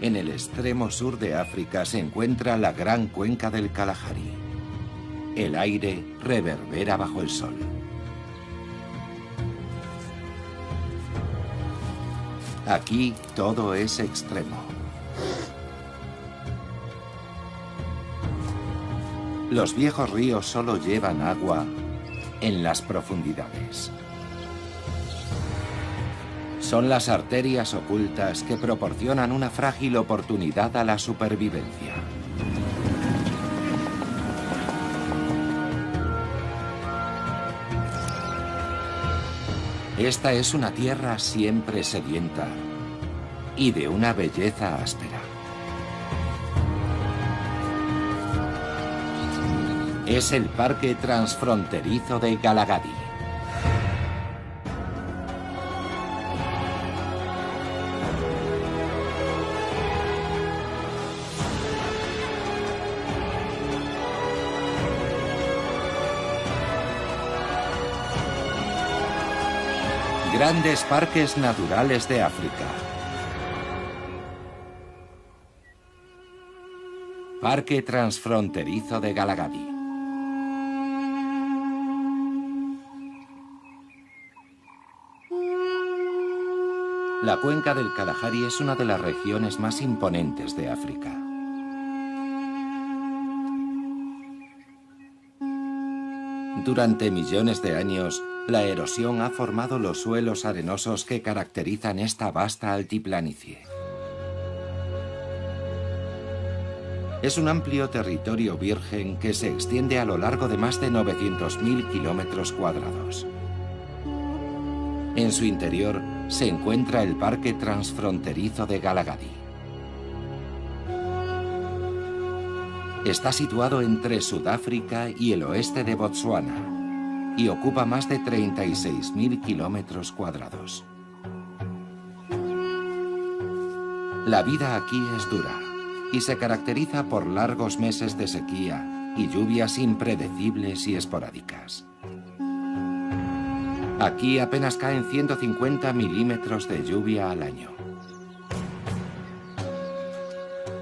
En el extremo sur de África se encuentra la gran cuenca del Kalahari. El aire reverbera bajo el sol. Aquí todo es extremo. Los viejos ríos solo llevan agua en las profundidades. Son las arterias ocultas que proporcionan una frágil oportunidad a la supervivencia. Esta es una tierra siempre sedienta y de una belleza áspera. Es el parque transfronterizo de Galagadi. Grandes parques naturales de África. Parque transfronterizo de Galagadi. La cuenca del Kalahari es una de las regiones más imponentes de África. Durante millones de años, la erosión ha formado los suelos arenosos que caracterizan esta vasta altiplanicie. Es un amplio territorio virgen que se extiende a lo largo de más de 900.000 kilómetros cuadrados. En su interior se encuentra el Parque Transfronterizo de Galagadi. Está situado entre Sudáfrica y el oeste de Botsuana y ocupa más de 36.000 kilómetros cuadrados. La vida aquí es dura y se caracteriza por largos meses de sequía y lluvias impredecibles y esporádicas. Aquí apenas caen 150 milímetros de lluvia al año.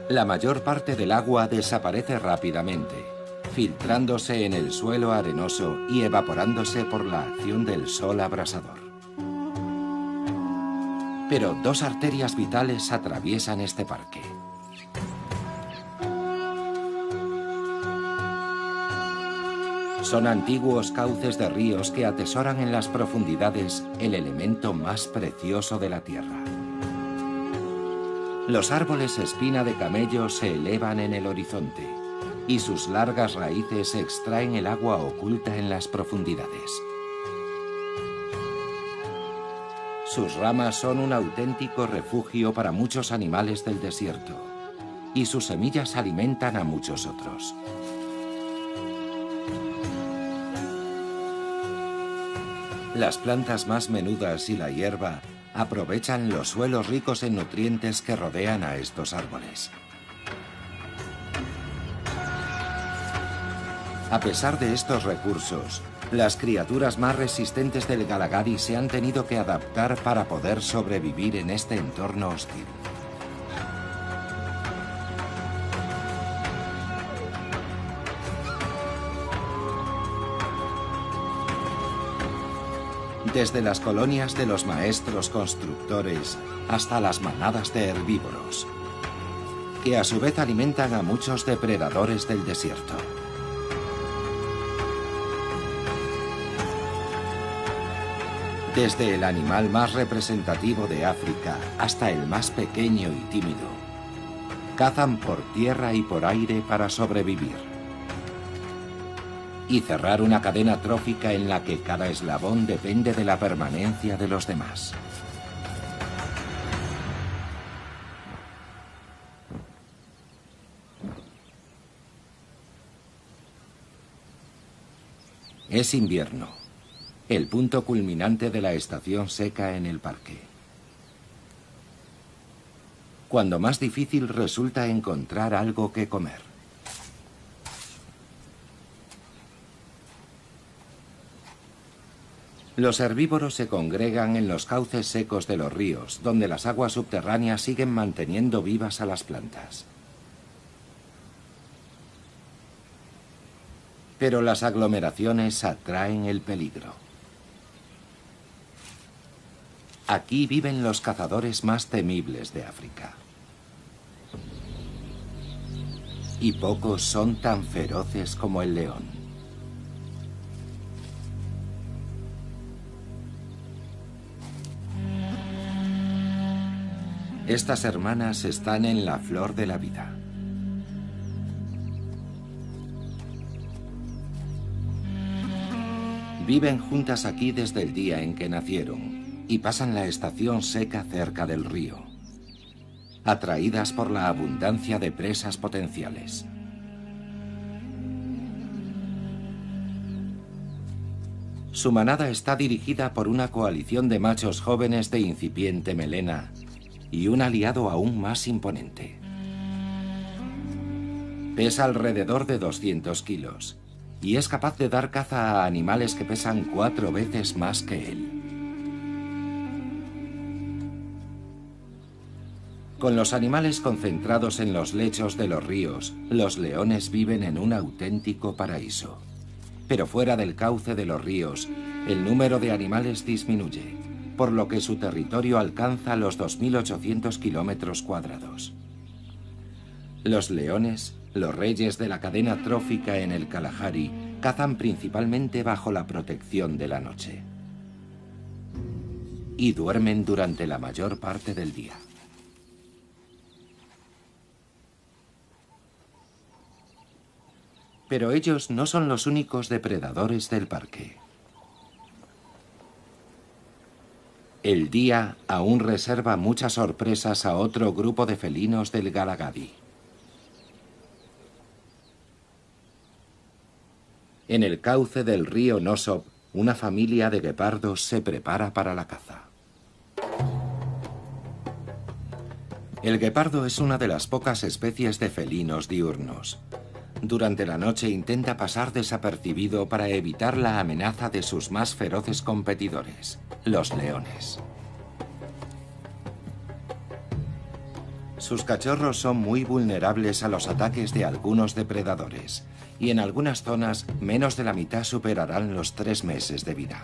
La mayor parte del agua desaparece rápidamente, filtrándose en el suelo arenoso y evaporándose por la acción del sol abrasador. Pero dos arterias vitales atraviesan este parque. Son antiguos cauces de ríos que atesoran en las profundidades el elemento más precioso de la tierra. Los árboles espina de camello se elevan en el horizonte y sus largas raíces extraen el agua oculta en las profundidades. Sus ramas son un auténtico refugio para muchos animales del desierto y sus semillas alimentan a muchos otros. Las plantas más menudas y la hierba aprovechan los suelos ricos en nutrientes que rodean a estos árboles. A pesar de estos recursos, las criaturas más resistentes del Galagadi se han tenido que adaptar para poder sobrevivir en este entorno hostil. Desde las colonias de los maestros constructores hasta las manadas de herbívoros, que a su vez alimentan a muchos depredadores del desierto. Desde el animal más representativo de África hasta el más pequeño y tímido, cazan por tierra y por aire para sobrevivir y cerrar una cadena trófica en la que cada eslabón depende de la permanencia de los demás. Es invierno, el punto culminante de la estación seca en el parque, cuando más difícil resulta encontrar algo que comer. Los herbívoros se congregan en los cauces secos de los ríos, donde las aguas subterráneas siguen manteniendo vivas a las plantas. Pero las aglomeraciones atraen el peligro. Aquí viven los cazadores más temibles de África. Y pocos son tan feroces como el león. Estas hermanas están en la flor de la vida. Viven juntas aquí desde el día en que nacieron y pasan la estación seca cerca del río, atraídas por la abundancia de presas potenciales. Su manada está dirigida por una coalición de machos jóvenes de incipiente melena y un aliado aún más imponente. Pesa alrededor de 200 kilos y es capaz de dar caza a animales que pesan 4 veces más que él. Con los animales concentrados en los lechos de los ríos, los leones viven en un auténtico paraíso. Pero fuera del cauce de los ríos, el número de animales disminuye, por lo que su territorio alcanza los 2.800 kilómetros cuadrados. Los leones, los reyes de la cadena trófica en el Kalahari, cazan principalmente bajo la protección de la noche. Y duermen durante la mayor parte del día. Pero ellos no son los únicos depredadores del parque. El día aún reserva muchas sorpresas a otro grupo de felinos del Galagadi. En el cauce del río Nosop, una familia de guepardos se prepara para la caza. El guepardo es una de las pocas especies de felinos diurnos. Durante la noche intenta pasar desapercibido para evitar la amenaza de sus más feroces competidores, los leones. Sus cachorros son muy vulnerables a los ataques de algunos depredadores, y en algunas zonas menos de la mitad superarán los 3 meses de vida.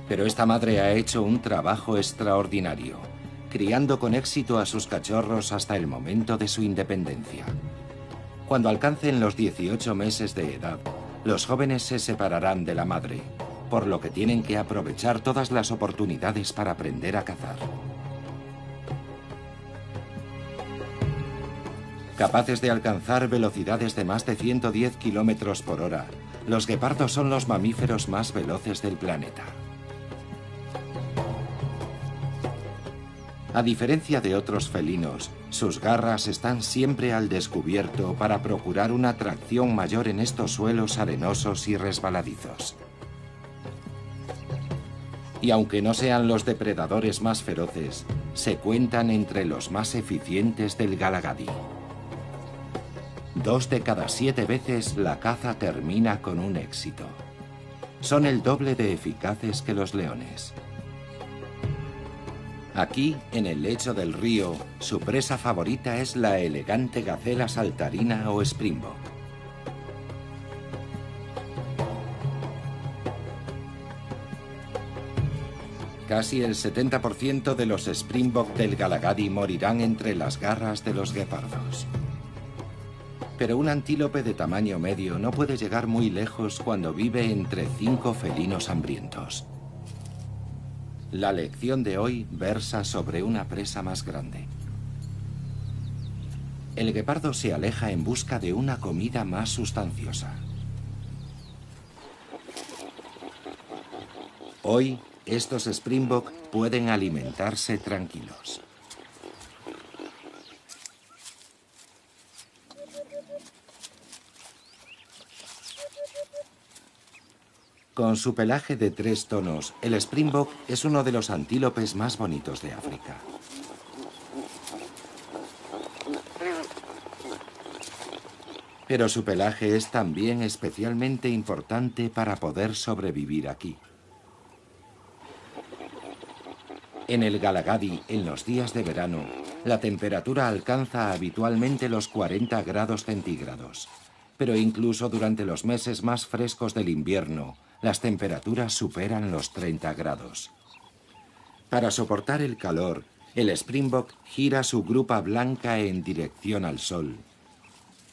Pero esta madre ha hecho un trabajo extraordinario, criando con éxito a sus cachorros hasta el momento de su independencia. Cuando alcancen los 18 meses de edad, los jóvenes se separarán de la madre, por lo que tienen que aprovechar todas las oportunidades para aprender a cazar. Capaces de alcanzar velocidades de más de 110 kilómetros por hora, los guepardos son los mamíferos más veloces del planeta. A diferencia de otros felinos, sus garras están siempre al descubierto para procurar una tracción mayor en estos suelos arenosos y resbaladizos. Y aunque no sean los depredadores más feroces, se cuentan entre los más eficientes del Galagadi. 2 de cada 7 veces la caza termina con un éxito. Son el doble de eficaces que los leones. Aquí, en el lecho del río, su presa favorita es la elegante gacela saltarina o springbok. Casi el 70% de los springbok del Galagadi morirán entre las garras de los guepardos. Pero un antílope de tamaño medio no puede llegar muy lejos cuando vive entre 5 felinos hambrientos. La lección de hoy versa sobre una presa más grande. El guepardo se aleja en busca de una comida más sustanciosa. Hoy, estos springbok pueden alimentarse tranquilos. Con su pelaje de 3 tonos, el springbok es uno de los antílopes más bonitos de África. Pero su pelaje es también especialmente importante para poder sobrevivir aquí. En el Galagadi, en los días de verano, la temperatura alcanza habitualmente los 40 grados centígrados. Pero incluso durante los meses más frescos del invierno, las temperaturas superan los 30 grados. Para soportar el calor, el Springbok gira su grupa blanca en dirección al sol,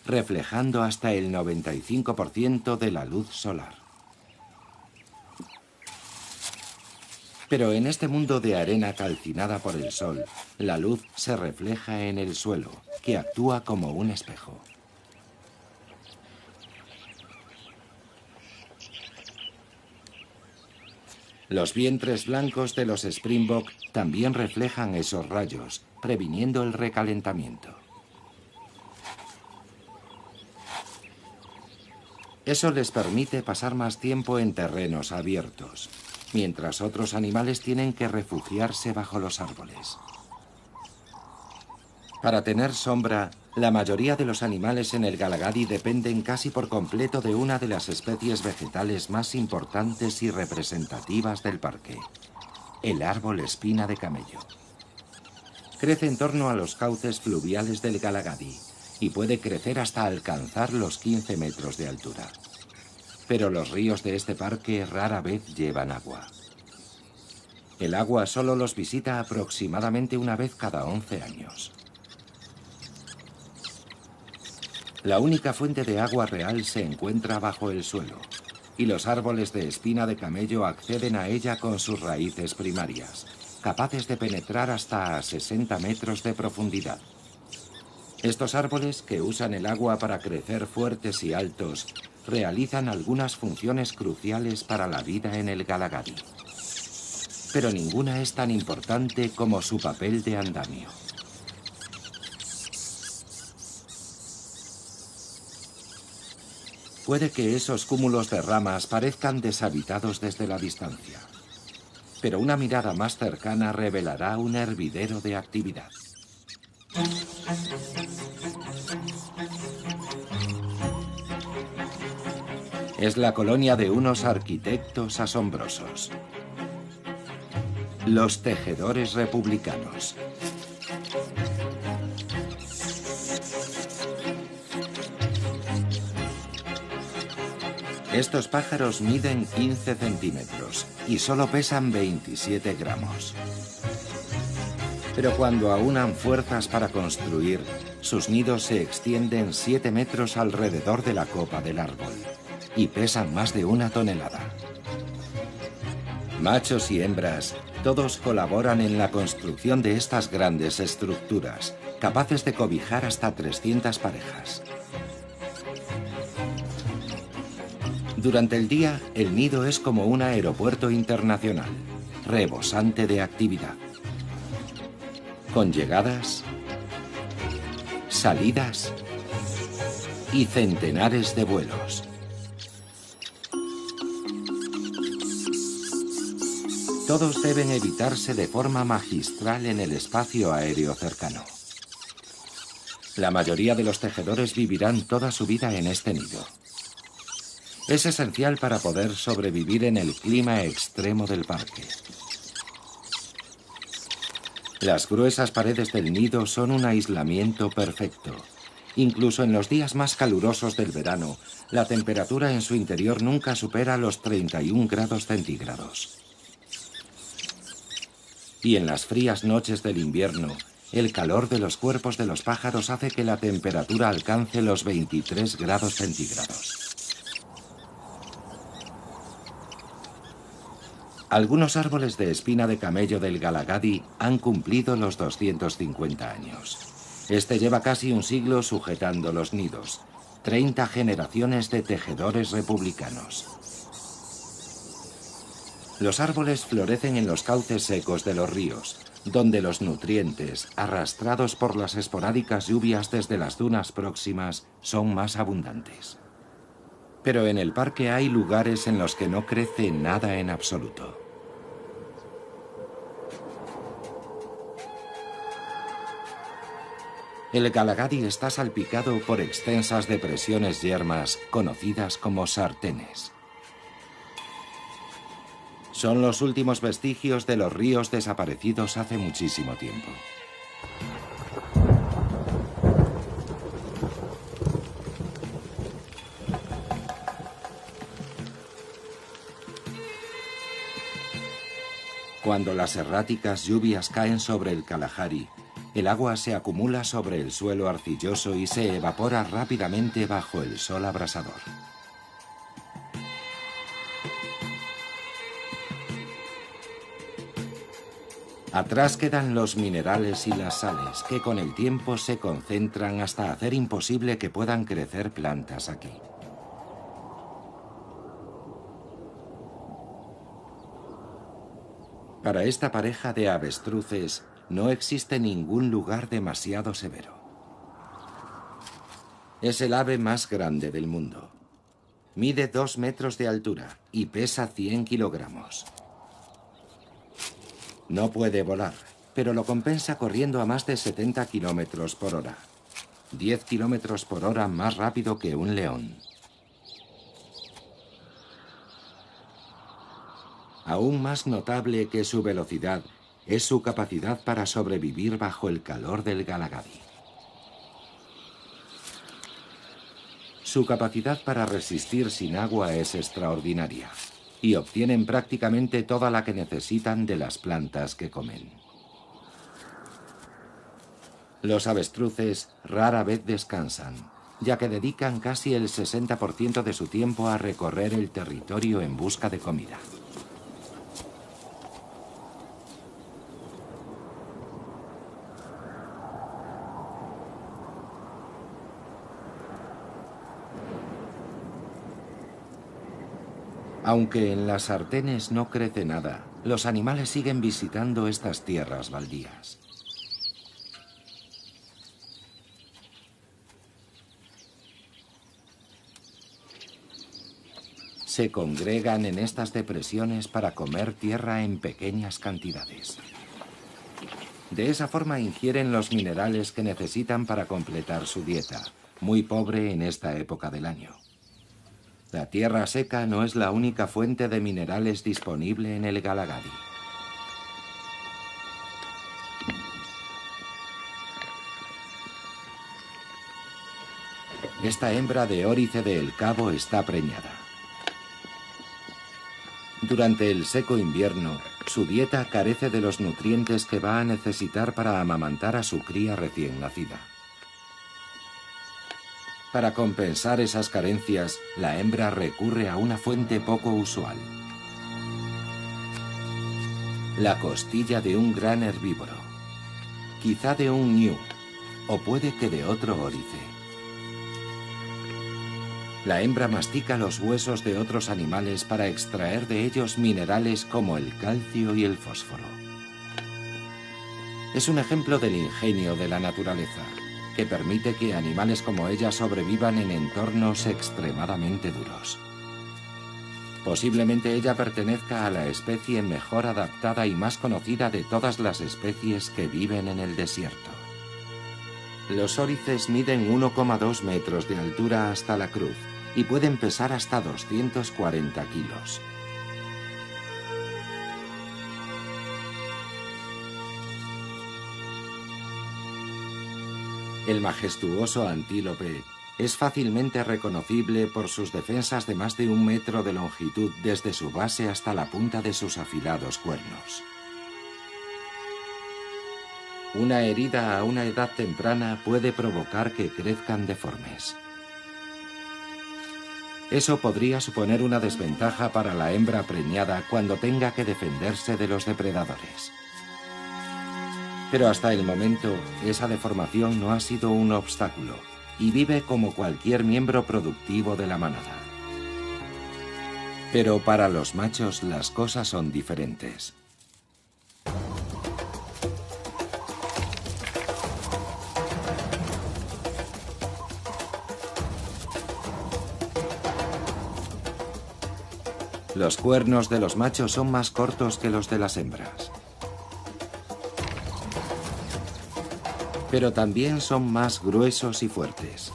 reflejando hasta el 95% de la luz solar. Pero en este mundo de arena calcinada por el sol, la luz se refleja en el suelo, que actúa como un espejo. Los vientres blancos de los Springbok también reflejan esos rayos, previniendo el recalentamiento. Eso les permite pasar más tiempo en terrenos abiertos, mientras otros animales tienen que refugiarse bajo los árboles. Para tener sombra, la mayoría de los animales en el Galagadi dependen casi por completo de una de las especies vegetales más importantes y representativas del parque, el árbol espina de camello. Crece en torno a los cauces fluviales del Galagadi y puede crecer hasta alcanzar los 15 metros de altura. Pero los ríos de este parque rara vez llevan agua. El agua solo los visita aproximadamente una vez cada 11 años. La única fuente de agua real se encuentra bajo el suelo, y los árboles de espina de camello acceden a ella con sus raíces primarias, capaces de penetrar hasta a 60 metros de profundidad. Estos árboles, que usan el agua para crecer fuertes y altos, realizan algunas funciones cruciales para la vida en el Galagadi. Pero ninguna es tan importante como su papel de andamio. Puede que esos cúmulos de ramas parezcan deshabitados desde la distancia, pero una mirada más cercana revelará un hervidero de actividad. Es la colonia de unos arquitectos asombrosos, los tejedores republicanos. Estos pájaros miden 15 centímetros y solo pesan 27 gramos. Pero cuando aunan fuerzas para construir, sus nidos se extienden 7 metros alrededor de la copa del árbol y pesan más de 1 tonelada. Machos y hembras, todos colaboran en la construcción de estas grandes estructuras, capaces de cobijar hasta 300 parejas. Durante el día, el nido es como un aeropuerto internacional, rebosante de actividad. Con llegadas, salidas y centenares de vuelos. Todos deben evitarse de forma magistral en el espacio aéreo cercano. La mayoría de los tejedores vivirán toda su vida en este nido. Es esencial para poder sobrevivir en el clima extremo del parque. Las gruesas paredes del nido son un aislamiento perfecto. Incluso en los días más calurosos del verano, la temperatura en su interior nunca supera los 31 grados centígrados. Y en las frías noches del invierno, el calor de los cuerpos de los pájaros hace que la temperatura alcance los 23 grados centígrados. Algunos árboles de espina de camello del Galagadi han cumplido los 250 años. Este lleva casi un siglo sujetando los nidos. 30 generaciones de tejedores republicanos. Los árboles florecen en los cauces secos de los ríos, donde los nutrientes, arrastrados por las esporádicas lluvias desde las dunas próximas, son más abundantes. Pero en el parque hay lugares en los que no crece nada en absoluto. El Galagadi está salpicado por extensas depresiones yermas conocidas como sartenes. Son los últimos vestigios de los ríos desaparecidos hace muchísimo tiempo. Cuando las erráticas lluvias caen sobre el Kalahari, el agua se acumula sobre el suelo arcilloso y se evapora rápidamente bajo el sol abrasador. Atrás quedan los minerales y las sales, que con el tiempo se concentran hasta hacer imposible que puedan crecer plantas aquí. Para esta pareja de avestruces no existe ningún lugar demasiado severo. Es el ave más grande del mundo. Mide 2 metros de altura y pesa 100 kilogramos. No puede volar, pero lo compensa corriendo a más de 70 kilómetros por hora. 10 kilómetros por hora más rápido que un león. Aún más notable que su velocidad es su capacidad para sobrevivir bajo el calor del Galagadi. Su capacidad para resistir sin agua es extraordinaria y obtienen prácticamente toda la que necesitan de las plantas que comen. Los avestruces rara vez descansan, ya que dedican casi el 60% de su tiempo a recorrer el territorio en busca de comida. Aunque en las sartenes no crece nada, los animales siguen visitando estas tierras baldías. Se congregan en estas depresiones para comer tierra en pequeñas cantidades. De esa forma ingieren los minerales que necesitan para completar su dieta, muy pobre en esta época del año. La tierra seca no es la única fuente de minerales disponible en el Galagadi. Esta hembra de órice de El Cabo está preñada. Durante el seco invierno, su dieta carece de los nutrientes que va a necesitar para amamantar a su cría recién nacida. Para compensar esas carencias, la hembra recurre a una fuente poco usual: la costilla de un gran herbívoro, quizá de un ñu, o puede que de otro órice. La hembra mastica los huesos de otros animales para extraer de ellos minerales como el calcio y el fósforo. Es un ejemplo del ingenio de la naturaleza, que permite que animales como ella sobrevivan en entornos extremadamente duros. Posiblemente ella pertenezca a la especie mejor adaptada y más conocida de todas las especies que viven en el desierto. Los órices miden 1,2 metros de altura hasta la cruz y pueden pesar hasta 240 kilos. El majestuoso antílope es fácilmente reconocible por sus defensas de más de 1 metro de longitud desde su base hasta la punta de sus afilados cuernos. Una herida a una edad temprana puede provocar que crezcan deformes. Eso podría suponer una desventaja para la hembra preñada cuando tenga que defenderse de los depredadores. Pero hasta el momento, esa deformación no ha sido un obstáculo y vive como cualquier miembro productivo de la manada. Pero para los machos las cosas son diferentes. Los cuernos de los machos son más cortos que los de las hembras. pero también son más gruesos y fuertes.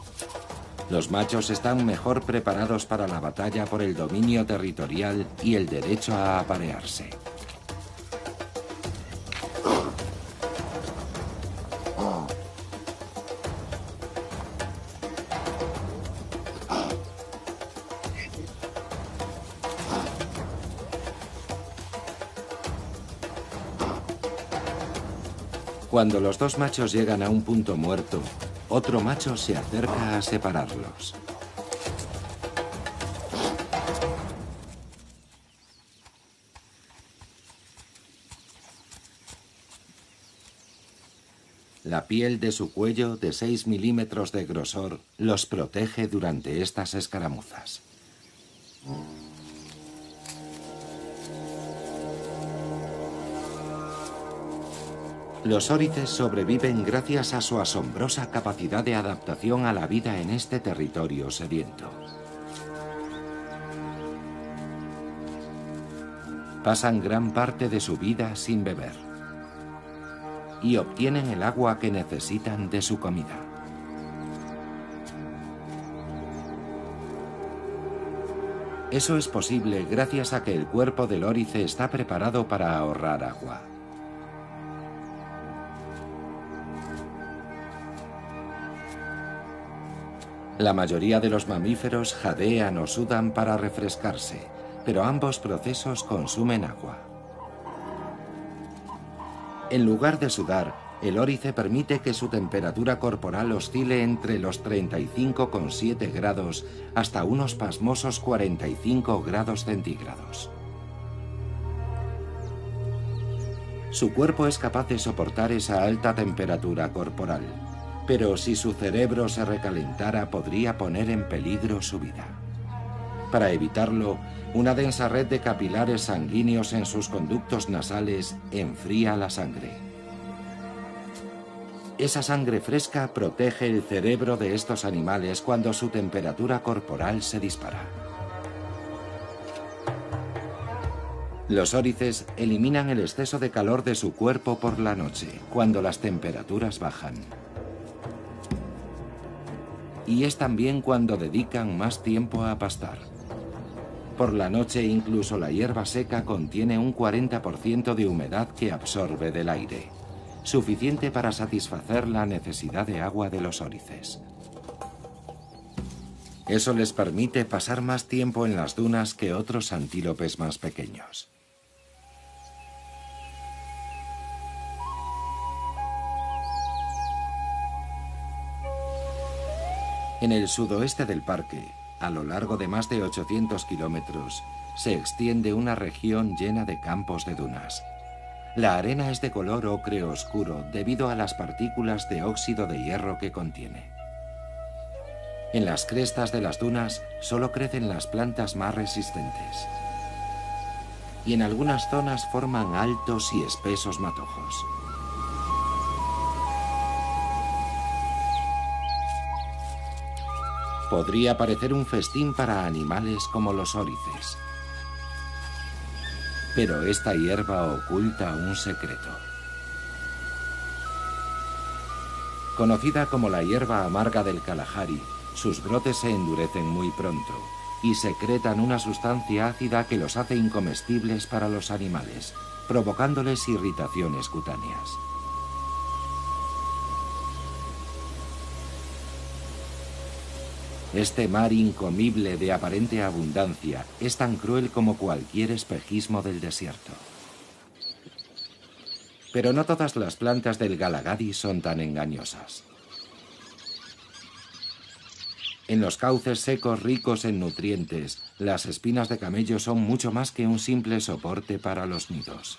Los machos están mejor preparados para la batalla por el dominio territorial y el derecho a aparearse. Cuando los dos machos llegan a un punto muerto, otro macho se acerca a separarlos. La piel de su cuello, de 6 milímetros de grosor, los protege durante estas escaramuzas. Los órices sobreviven gracias a su asombrosa capacidad de adaptación a la vida en este territorio sediento. Pasan gran parte de su vida sin beber y obtienen el agua que necesitan de su comida. Eso es posible gracias a que el cuerpo del órice está preparado para ahorrar agua. La mayoría de los mamíferos jadean o sudan para refrescarse, pero ambos procesos consumen agua. En lugar de sudar, el órice permite que su temperatura corporal oscile entre los 35,7 grados hasta unos pasmosos 45 grados centígrados. Su cuerpo es capaz de soportar esa alta temperatura corporal, pero si su cerebro se recalentara podría poner en peligro su vida. Para evitarlo, una densa red de capilares sanguíneos en sus conductos nasales enfría la sangre. Esa sangre fresca protege el cerebro de estos animales cuando su temperatura corporal se dispara. Los órices eliminan el exceso de calor de su cuerpo por la noche, cuando las temperaturas bajan. Y es también cuando dedican más tiempo a pastar. Por la noche incluso la hierba seca contiene un 40% de humedad que absorbe del aire, suficiente para satisfacer la necesidad de agua de los órices. Eso les permite pasar más tiempo en las dunas que otros antílopes más pequeños. En el sudoeste del parque, a lo largo de más de 800 kilómetros, se extiende una región llena de campos de dunas. La arena es de color ocre oscuro debido a las partículas de óxido de hierro que contiene. En las crestas de las dunas solo crecen las plantas más resistentes. Y en algunas zonas forman altos y espesos matojos. Podría parecer un festín para animales como los órices. Pero esta hierba oculta un secreto. Conocida como la hierba amarga del Kalahari, sus brotes se endurecen muy pronto y secretan una sustancia ácida que los hace incomestibles para los animales, provocándoles irritaciones cutáneas. Este mar incomible de aparente abundancia es tan cruel como cualquier espejismo del desierto. Pero no todas las plantas del Galagadi son tan engañosas. En los cauces secos ricos en nutrientes, las espinas de camello son mucho más que un simple soporte para los nidos.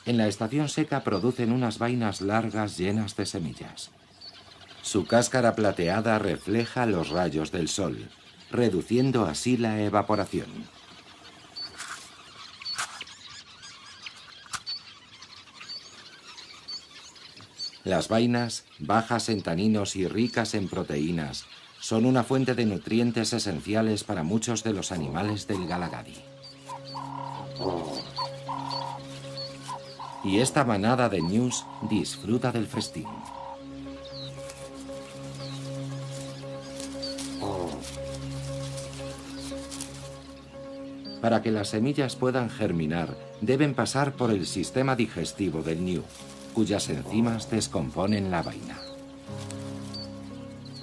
En la estación seca producen unas vainas largas llenas de semillas. Su cáscara plateada refleja los rayos del sol, reduciendo así la evaporación. Las vainas, bajas en taninos y ricas en proteínas, son una fuente de nutrientes esenciales para muchos de los animales del Galagadi. Y esta manada de ñus disfruta del festín. Para que las semillas puedan germinar, deben pasar por el sistema digestivo del ñu, cuyas enzimas descomponen la vaina.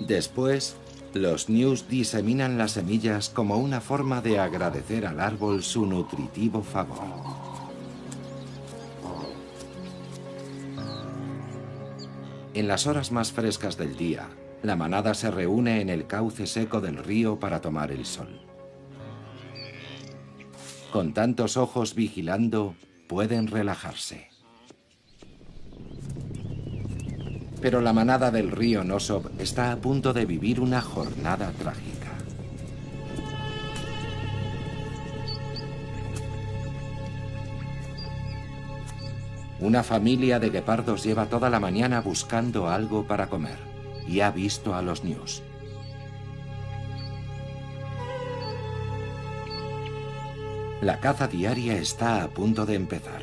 Después, los ñus diseminan las semillas como una forma de agradecer al árbol su nutritivo favor. En las horas más frescas del día, la manada se reúne en el cauce seco del río para tomar el sol. Con tantos ojos vigilando, pueden relajarse. Pero la manada del río Nosov está a punto de vivir una jornada trágica. Una familia de guepardos lleva toda la mañana buscando algo para comer y ha visto a los ñus. La caza diaria está a punto de empezar.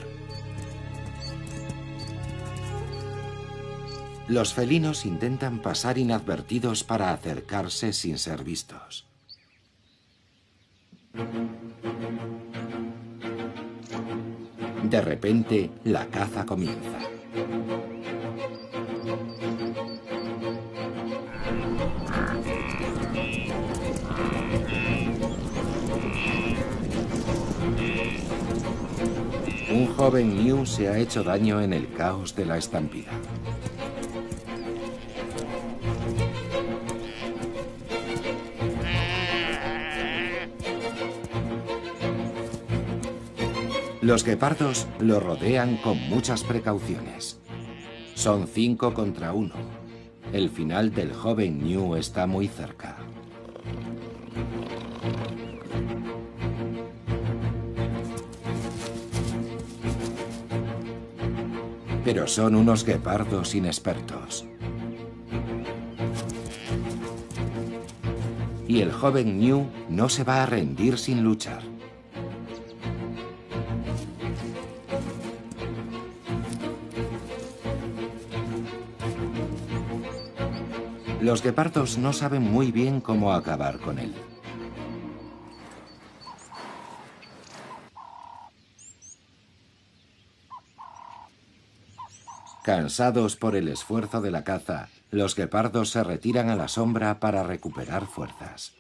Los felinos intentan pasar inadvertidos para acercarse sin ser vistos. De repente, la caza comienza. Un joven ñu se ha hecho daño en el caos de la estampida. Los guepardos lo rodean con muchas precauciones. Son 5 contra 1. El final del joven ñu está muy cerca. Pero son unos guepardos inexpertos. Y el joven ñu no se va a rendir sin luchar. Los guepardos no saben muy bien cómo acabar con él. Cansados por el esfuerzo de la caza, los guepardos se retiran a la sombra para recuperar fuerzas.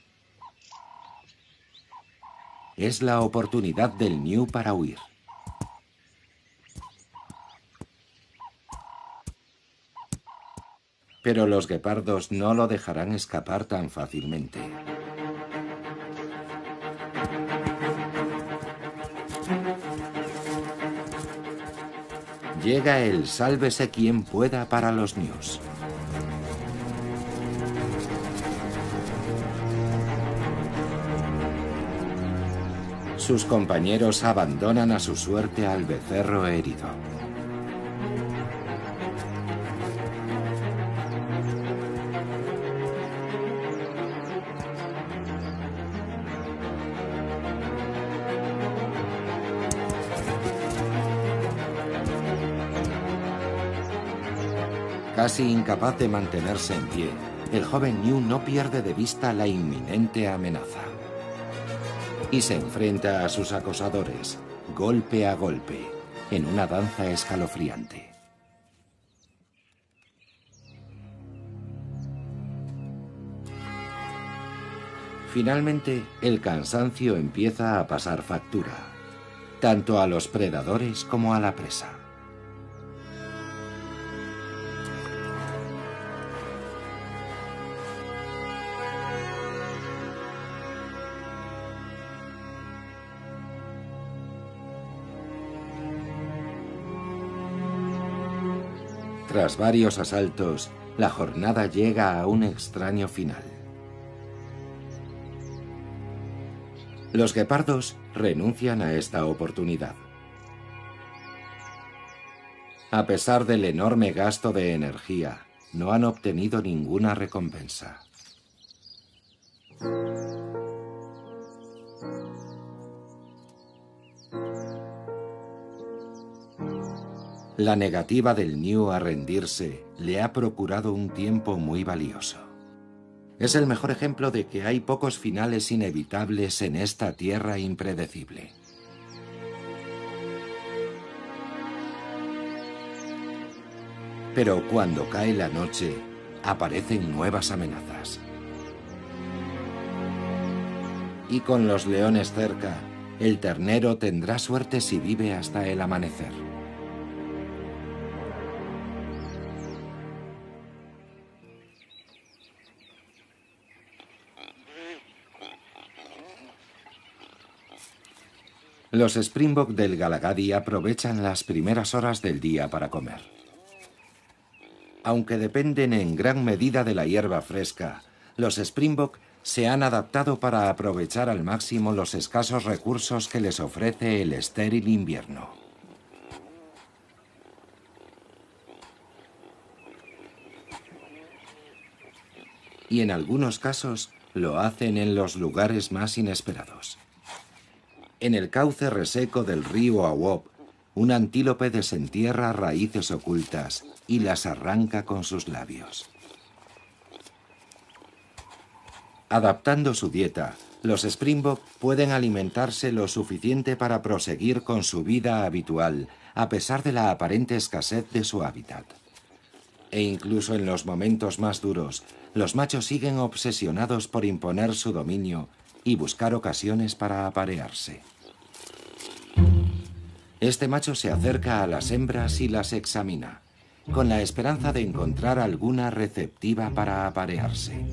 Es la oportunidad del ñu para huir. Pero los guepardos no lo dejarán escapar tan fácilmente. Llega el sálvese quien pueda para los ñus. Sus compañeros abandonan a su suerte al becerro herido. Casi incapaz de mantenerse en pie, el joven ñu no pierde de vista la inminente amenaza. Y se enfrenta a sus acosadores, golpe a golpe, en una danza escalofriante. Finalmente, el cansancio empieza a pasar factura, tanto a los predadores como a la presa. Tras varios asaltos, la jornada llega a un extraño final. Los guepardos renuncian a esta oportunidad. A pesar del enorme gasto de energía, no han obtenido ninguna recompensa. La negativa del ñu a rendirse le ha procurado un tiempo muy valioso. Es el mejor ejemplo de que hay pocos finales inevitables en esta tierra impredecible. Pero cuando cae la noche, aparecen nuevas amenazas. Y con los leones cerca, el ternero tendrá suerte si vive hasta el amanecer. Los Springbok del Galagadi aprovechan las primeras horas del día para comer. Aunque dependen en gran medida de la hierba fresca, los Springbok se han adaptado para aprovechar al máximo los escasos recursos que les ofrece el estéril invierno. Y en algunos casos lo hacen en los lugares más inesperados. En el cauce reseco del río Awop, un antílope desentierra raíces ocultas y las arranca con sus labios. Adaptando su dieta, los Springbok pueden alimentarse lo suficiente para proseguir con su vida habitual, a pesar de la aparente escasez de su hábitat. E incluso en los momentos más duros, los machos siguen obsesionados por imponer su dominio y buscar ocasiones para aparearse. Este macho se acerca a las hembras y las examina, con la esperanza de encontrar alguna receptiva para aparearse,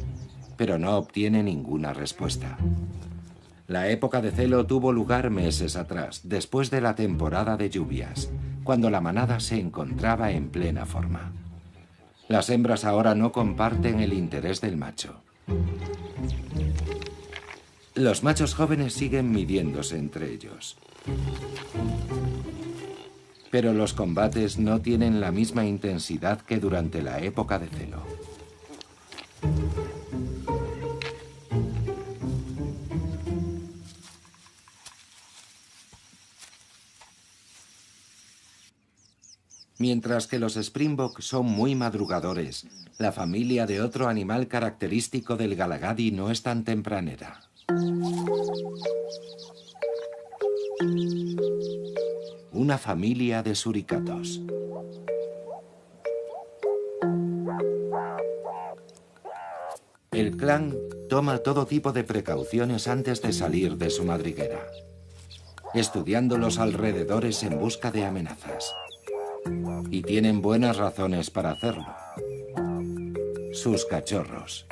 pero no obtiene ninguna respuesta. La época de celo tuvo lugar meses atrás, después de la temporada de lluvias, cuando la manada se encontraba en plena forma. Las hembras ahora no comparten el interés del macho. Los machos jóvenes siguen midiéndose entre ellos. Pero los combates no tienen la misma intensidad que durante la época de celo. Mientras que los Springbok son muy madrugadores, la familia de otro animal característico del Galagadi no es tan tempranera. Una familia de suricatos. El clan toma todo tipo de precauciones antes de salir de su madriguera, estudiando los alrededores en busca de amenazas. Y tienen buenas razones para hacerlo. Sus cachorros.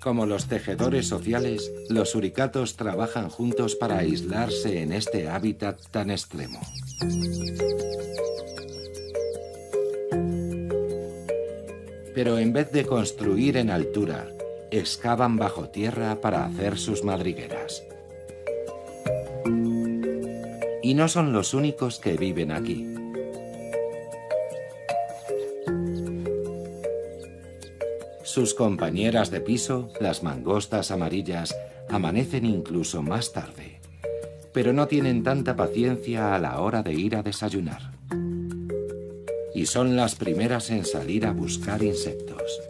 Como los tejedores sociales, los suricatos trabajan juntos para aislarse en este hábitat tan extremo. Pero en vez de construir en altura, excavan bajo tierra para hacer sus madrigueras. Y no son los únicos que viven aquí. Sus compañeras de piso, las mangostas amarillas, amanecen incluso más tarde, pero no tienen tanta paciencia a la hora de ir a desayunar. Y son las primeras en salir a buscar insectos.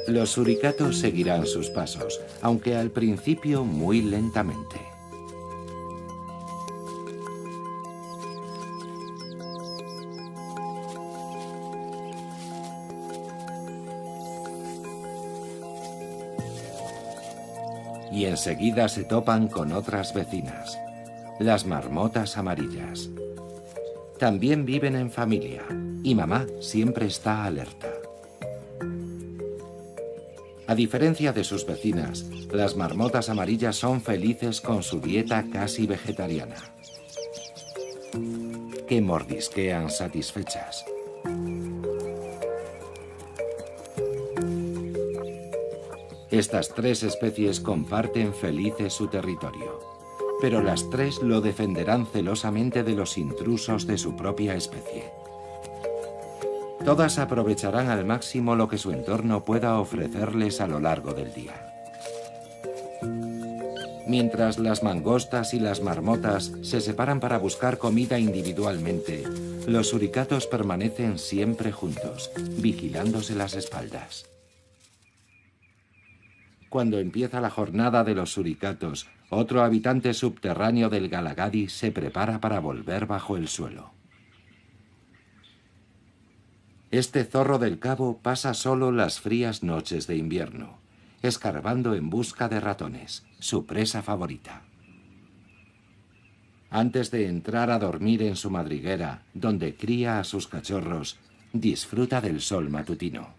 Los suricatos seguirán sus pasos, aunque al principio muy lentamente. Y enseguida se topan con otras vecinas, las marmotas amarillas. También viven en familia, y mamá siempre está alerta. A diferencia de sus vecinas, las marmotas amarillas son felices con su dieta casi vegetariana, que mordisquean satisfechas. Estas tres especies comparten felices su territorio, pero las tres lo defenderán celosamente de los intrusos de su propia especie. Todas aprovecharán al máximo lo que su entorno pueda ofrecerles a lo largo del día. Mientras las mangostas y las marmotas se separan para buscar comida individualmente, los suricatos permanecen siempre juntos, vigilándose las espaldas. Cuando empieza la jornada de los suricatos, otro habitante subterráneo del Galagadi se prepara para volver bajo el suelo. Este zorro del cabo pasa solo las frías noches de invierno, escarbando en busca de ratones, su presa favorita. Antes de entrar a dormir en su madriguera, donde cría a sus cachorros, disfruta del sol matutino.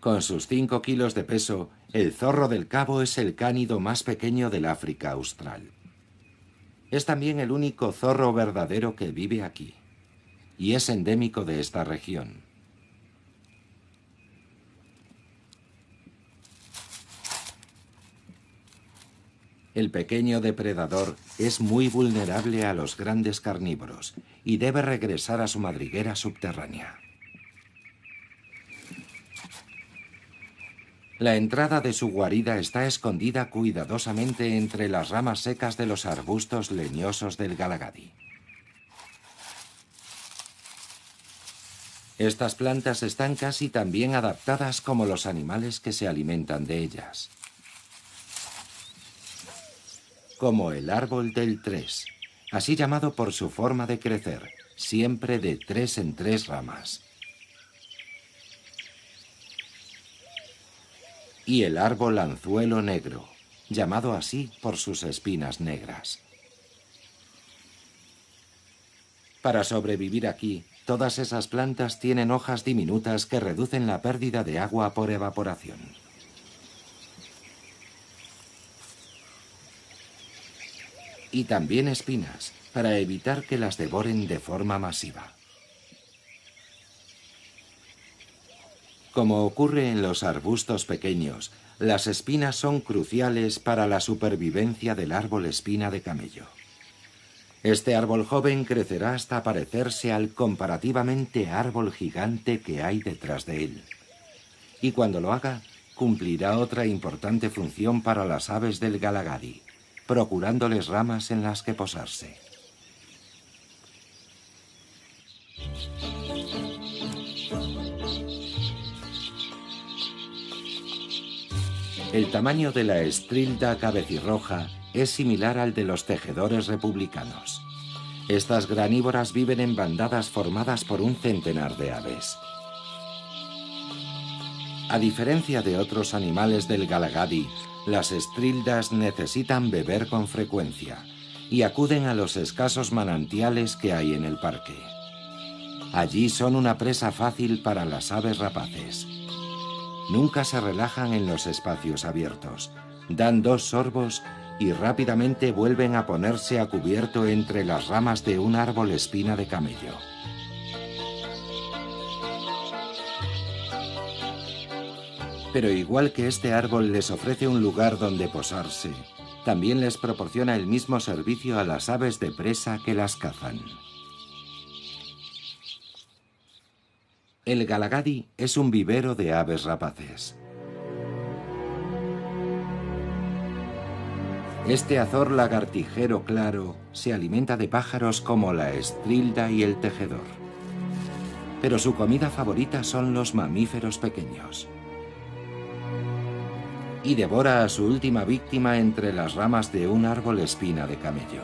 Con sus 5 kilos de peso, el zorro del cabo es el cánido más pequeño del África austral. Es también el único zorro verdadero que vive aquí, y es endémico de esta región. El pequeño depredador es muy vulnerable a los grandes carnívoros y debe regresar a su madriguera subterránea. La entrada de su guarida está escondida cuidadosamente entre las ramas secas de los arbustos leñosos del Galagadi. Estas plantas están casi tan bien adaptadas como los animales que se alimentan de ellas. Como el árbol del 3, así llamado por su forma de crecer, siempre de 3 en 3 ramas. Y el árbol anzuelo negro, llamado así por sus espinas negras. Para sobrevivir aquí, todas esas plantas tienen hojas diminutas que reducen la pérdida de agua por evaporación. Y también espinas, para evitar que las devoren de forma masiva. Como ocurre en los arbustos pequeños, las espinas son cruciales para la supervivencia del árbol espina de camello. Este árbol joven crecerá hasta parecerse al comparativamente árbol gigante que hay detrás de él. Y cuando lo haga, cumplirá otra importante función para las aves del Galagadi, procurándoles ramas en las que posarse. El tamaño de la estrilda cabecirroja es similar al de los tejedores republicanos. Estas granívoras viven en bandadas formadas por un centenar de aves. A diferencia de otros animales del Galagadi, las estrildas necesitan beber con frecuencia y acuden a los escasos manantiales que hay en el parque. Allí son una presa fácil para las aves rapaces. Nunca se relajan en los espacios abiertos. Dan 2 sorbos y rápidamente vuelven a ponerse a cubierto entre las ramas de un árbol espina de camello. Pero igual que este árbol les ofrece un lugar donde posarse, también les proporciona el mismo servicio a las aves de presa que las cazan. El Galagadi es un vivero de aves rapaces. Este azor lagartijero claro se alimenta de pájaros como la estrilda y el tejedor. Pero su comida favorita son los mamíferos pequeños. Y devora a su última víctima entre las ramas de un árbol espina de camello.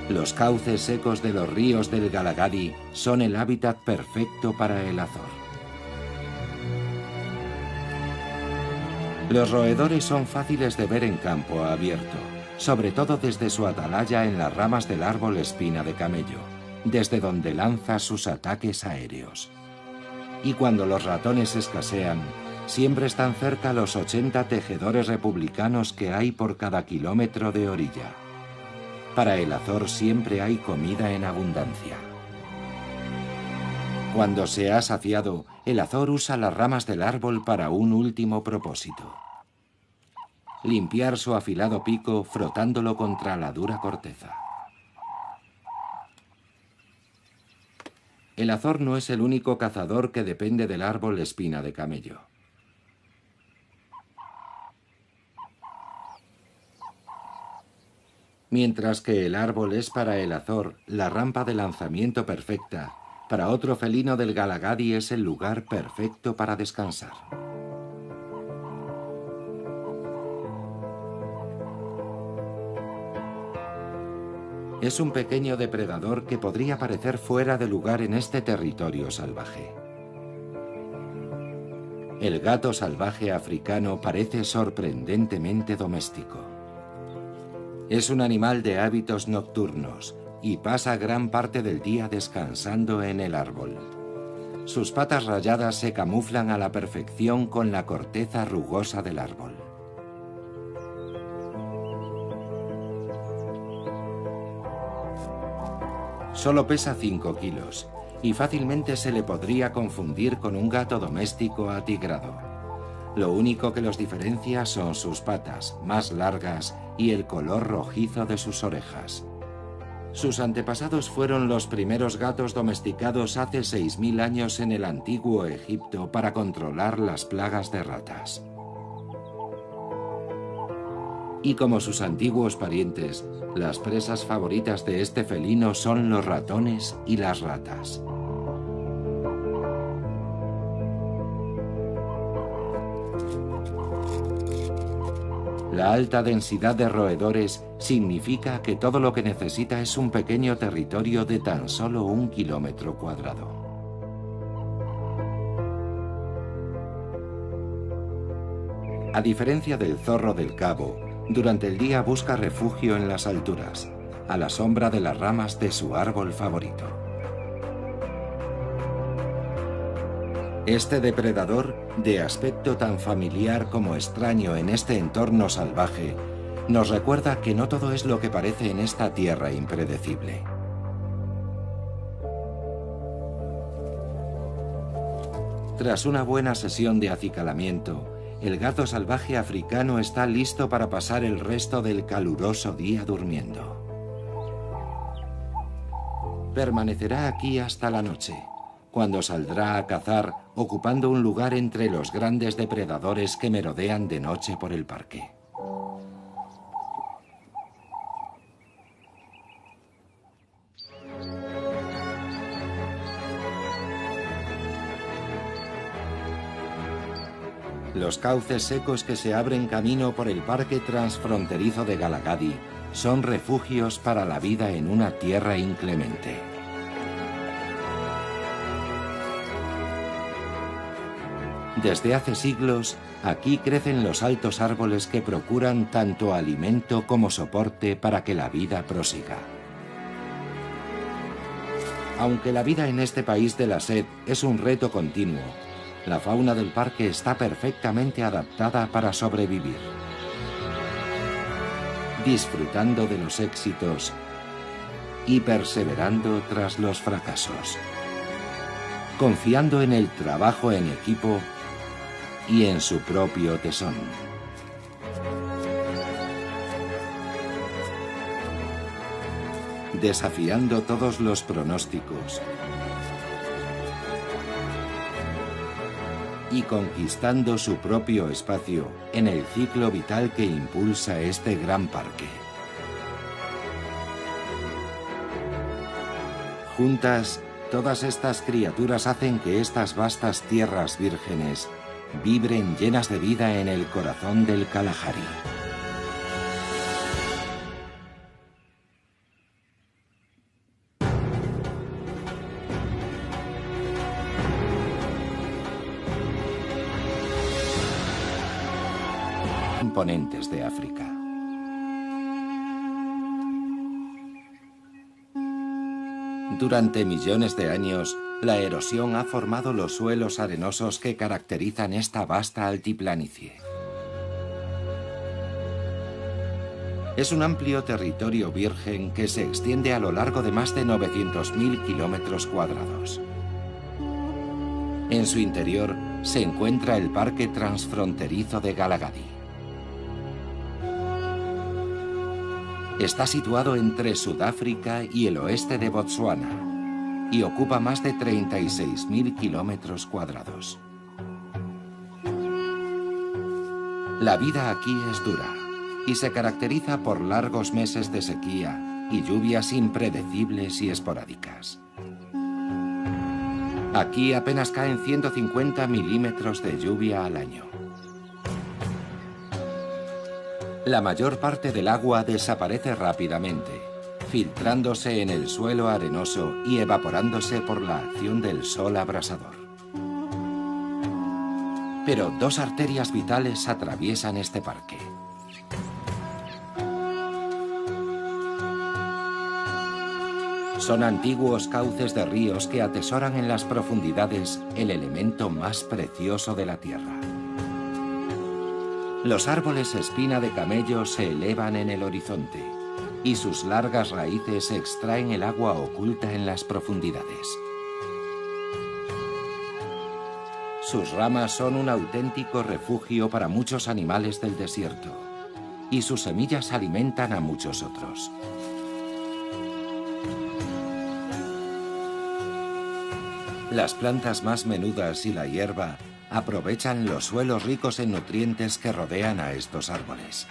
Los cauces secos de los ríos del Galagadi son el hábitat perfecto para el azor. Los roedores son fáciles de ver en campo abierto, sobre todo desde su atalaya en las ramas del árbol espina de camello, desde donde lanza sus ataques aéreos. Y cuando los ratones escasean, siempre están cerca los 80 tejedores republicanos que hay por cada kilómetro de orilla. Para el azor siempre hay comida en abundancia. Cuando se ha saciado, el azor usa las ramas del árbol para un último propósito: limpiar su afilado pico frotándolo contra la dura corteza. El azor no es el único cazador que depende del árbol espina de camello. Mientras que el árbol es para el azor la rampa de lanzamiento perfecta, para otro felino del Galagadi es el lugar perfecto para descansar. Es un pequeño depredador que podría parecer fuera de lugar en este territorio salvaje. El gato salvaje africano parece sorprendentemente doméstico. Es un animal de hábitos nocturnos y pasa gran parte del día descansando en el árbol. Sus patas rayadas se camuflan a la perfección con la corteza rugosa del árbol. Solo pesa 5 kilos y fácilmente se le podría confundir con un gato doméstico atigrado. Lo único que los diferencia son sus patas, más largas, y el color rojizo de sus orejas. Sus antepasados fueron los primeros gatos domesticados hace 6.000 años en el antiguo Egipto para controlar las plagas de ratas. Y como sus antiguos parientes, las presas favoritas de este felino son los ratones y las ratas. La alta densidad de roedores significa que todo lo que necesita es un pequeño territorio de tan solo 1 kilómetro cuadrado. A diferencia del zorro del Cabo, durante el día busca refugio en las alturas, a la sombra de las ramas de su árbol favorito. Este depredador, de aspecto tan familiar como extraño en este entorno salvaje, nos recuerda que no todo es lo que parece en esta tierra impredecible. Tras una buena sesión de acicalamiento, el gato salvaje africano está listo para pasar el resto del caluroso día durmiendo. Permanecerá aquí hasta la noche, cuando saldrá a cazar, ocupando un lugar entre los grandes depredadores que merodean de noche por el parque. Los cauces secos que se abren camino por el parque transfronterizo de Galagadi son refugios para la vida en una tierra inclemente. Desde hace siglos, aquí crecen los altos árboles que procuran tanto alimento como soporte para que la vida prosiga. Aunque la vida en este país de la sed es un reto continuo, la fauna del parque está perfectamente adaptada para sobrevivir. Disfrutando de los éxitos y perseverando tras los fracasos. Confiando en el trabajo en equipo y en su propio tesón. Desafiando todos los pronósticos y conquistando su propio espacio en el ciclo vital que impulsa este gran parque. Juntas, todas estas criaturas hacen que estas vastas tierras vírgenes vibren llenas de vida en el corazón del Kalahari. Imponentes de África. Durante millones de años, la erosión ha formado los suelos arenosos que caracterizan esta vasta altiplanicie. Es un amplio territorio virgen que se extiende a lo largo de más de 900.000 kilómetros cuadrados. En su interior se encuentra el Parque Transfronterizo de Galagadi. Está situado entre Sudáfrica y el oeste de Botsuana, y ocupa más de 36.000 kilómetros cuadrados. La vida aquí es dura y se caracteriza por largos meses de sequía y lluvias impredecibles y esporádicas. Aquí apenas caen 150 milímetros de lluvia al año. La mayor parte del agua desaparece rápidamente, filtrándose en el suelo arenoso y evaporándose por la acción del sol abrasador. Pero dos arterias vitales atraviesan este parque. Son antiguos cauces de ríos que atesoran en las profundidades el elemento más precioso de la tierra. Los árboles espina de camello se elevan en el horizonte y sus largas raíces extraen el agua oculta en las profundidades. Sus ramas son un auténtico refugio para muchos animales del desierto y sus semillas alimentan a muchos otros. Las plantas más menudas y la hierba aprovechan los suelos ricos en nutrientes que rodean a estos árboles.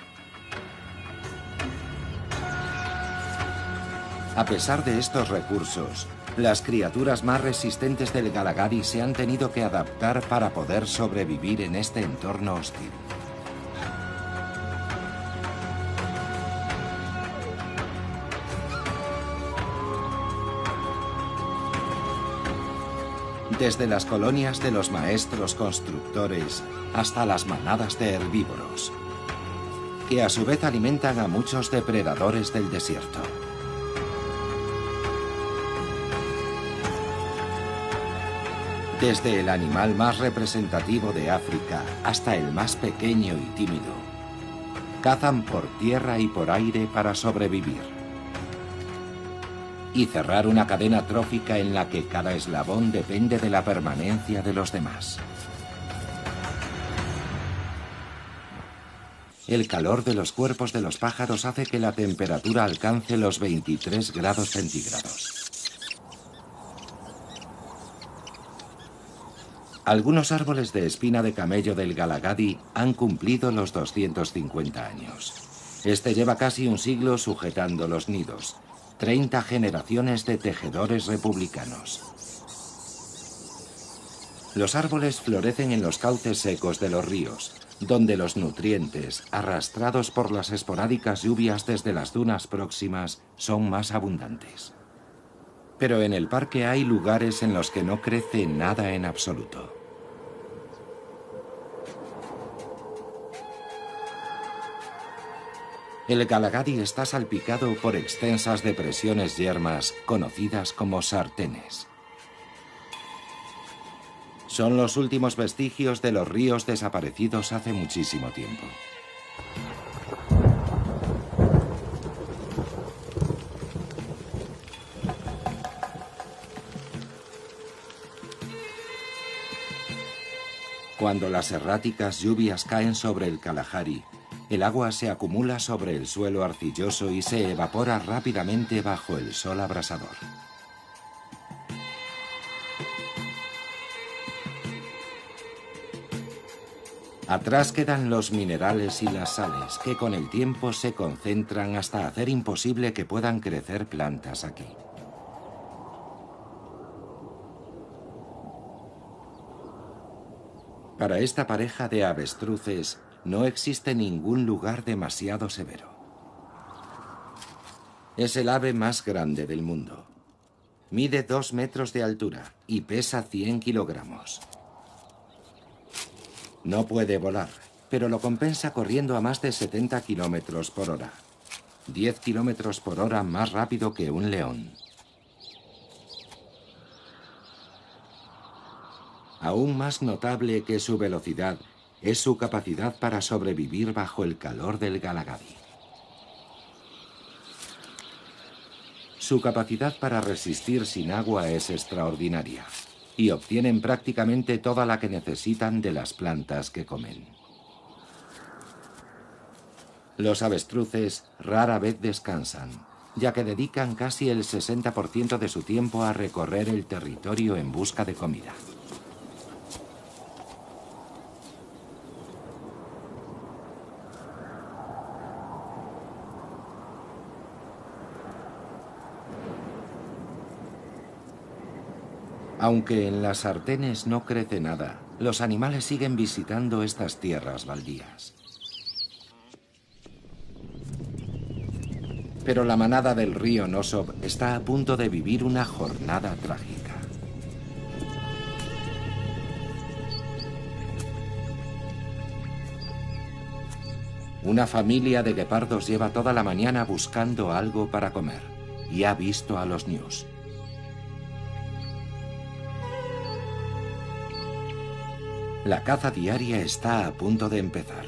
A pesar de estos recursos, las criaturas más resistentes del Galagadi se han tenido que adaptar para poder sobrevivir en este entorno hostil. Desde las colonias de los maestros constructores hasta las manadas de herbívoros, que a su vez alimentan a muchos depredadores del desierto. Desde el animal más representativo de África hasta el más pequeño y tímido, cazan por tierra y por aire para sobrevivir y cerrar una cadena trófica en la que cada eslabón depende de la permanencia de los demás. El calor de los cuerpos de los pájaros hace que la temperatura alcance los 23 grados centígrados. Algunos árboles de espina de camello del Galagadi han cumplido los 250 años. Este lleva casi un siglo sujetando los nidos. 30 generaciones de tejedores republicanos. Los árboles florecen en los cauces secos de los ríos, donde los nutrientes, arrastrados por las esporádicas lluvias desde las dunas próximas, son más abundantes. Pero en el parque hay lugares en los que no crece nada en absoluto. El Galagadi está salpicado por extensas depresiones yermas conocidas como sartenes. Son los últimos vestigios de los ríos desaparecidos hace muchísimo tiempo. Cuando las erráticas lluvias caen sobre el Kalahari, el agua se acumula sobre el suelo arcilloso y se evapora rápidamente bajo el sol abrasador. Atrás quedan los minerales y las sales, que con el tiempo se concentran hasta hacer imposible que puedan crecer plantas aquí. Para esta pareja de avestruces, no existe ningún lugar demasiado severo. Es el ave más grande del mundo. Mide 2 metros de altura y pesa 100 kilogramos. No puede volar, pero lo compensa corriendo a más de 70 kilómetros por hora. 10 kilómetros por hora más rápido que un león. Aún más notable que su velocidad es su capacidad para sobrevivir bajo el calor del Galagadi. Su capacidad para resistir sin agua es extraordinaria y obtienen prácticamente toda la que necesitan de las plantas que comen. Los avestruces rara vez descansan. ya que dedican casi el 60% de su tiempo a recorrer el territorio en busca de comida. Aunque en las Ardenes no crece nada, los animales siguen visitando estas tierras baldías. Pero la manada del río Nosov está a punto de vivir una jornada trágica. Una familia de guepardos lleva toda la mañana buscando algo para comer y ha visto a los ñus. La caza diaria está a punto de empezar.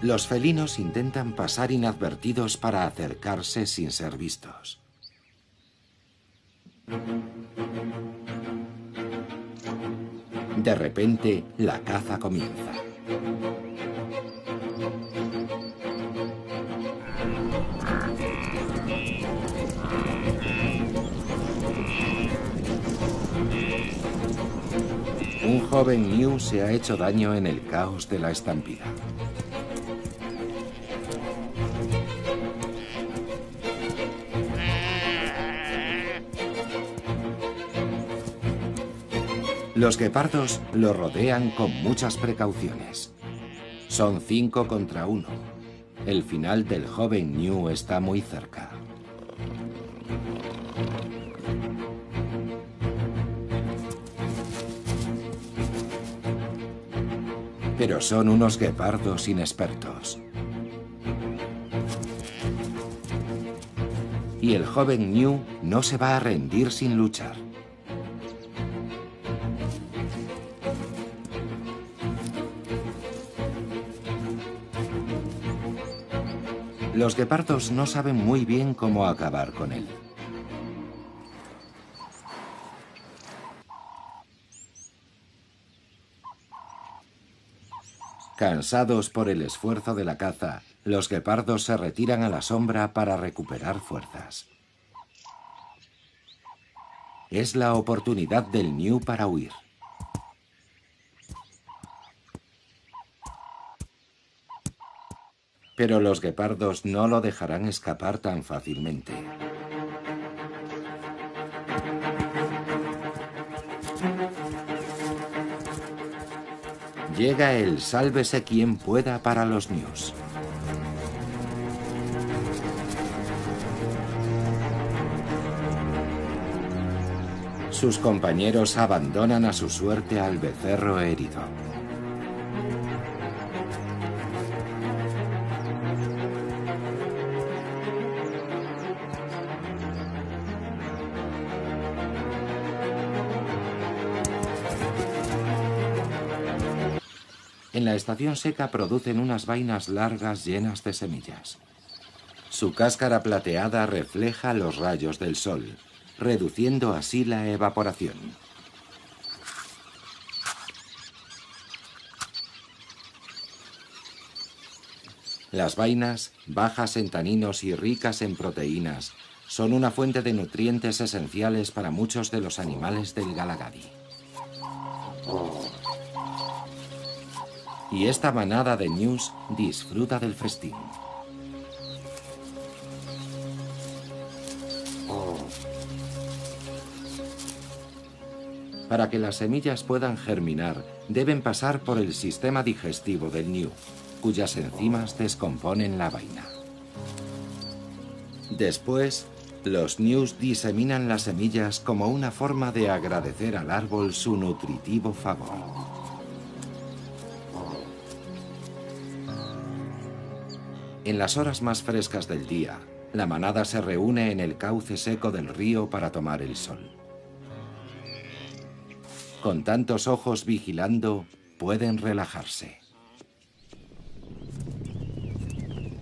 Los felinos intentan pasar inadvertidos para acercarse sin ser vistos. De repente, la caza comienza. Un joven ñu se ha hecho daño en el caos de la estampida. Los guepardos lo rodean con muchas precauciones. Son 5 contra 1. El final del joven ñu está muy cerca. Pero son unos guepardos inexpertos. Y el joven ñu no se va a rendir sin luchar. Los guepardos no saben muy bien cómo acabar con él. Cansados por el esfuerzo de la caza, los guepardos se retiran a la sombra para recuperar fuerzas. Es la oportunidad del ñu para huir. Pero los guepardos no lo dejarán escapar tan fácilmente. Llega el sálvese quien pueda para los ñus. Sus compañeros abandonan a su suerte al becerro herido. En la estación seca producen unas vainas largas llenas de semillas. Su cáscara plateada refleja los rayos del sol, reduciendo así la evaporación. Las vainas, bajas en taninos y ricas en proteínas, son una fuente de nutrientes esenciales para muchos de los animales del Galagadi. Y esta manada de ñus disfruta del festín. Para que las semillas puedan germinar, deben pasar por el sistema digestivo del ñu, cuyas enzimas descomponen la vaina. Después, los ñus diseminan las semillas como una forma de agradecer al árbol su nutritivo favor. En las horas más frescas del día, la manada se reúne en el cauce seco del río para tomar el sol. Con tantos ojos vigilando, pueden relajarse.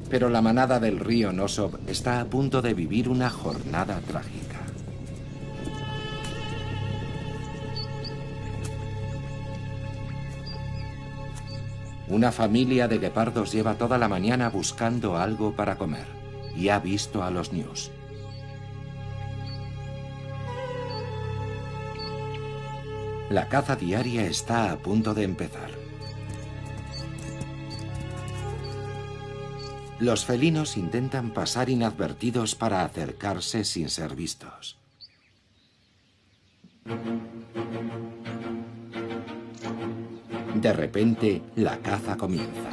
Pero la manada del río Nosov está a punto de vivir una jornada trágica. Una familia de guepardos lleva toda la mañana buscando algo para comer y ha visto a los ñus. La caza diaria está a punto de empezar. Los felinos intentan pasar inadvertidos para acercarse sin ser vistos. De repente, la caza comienza.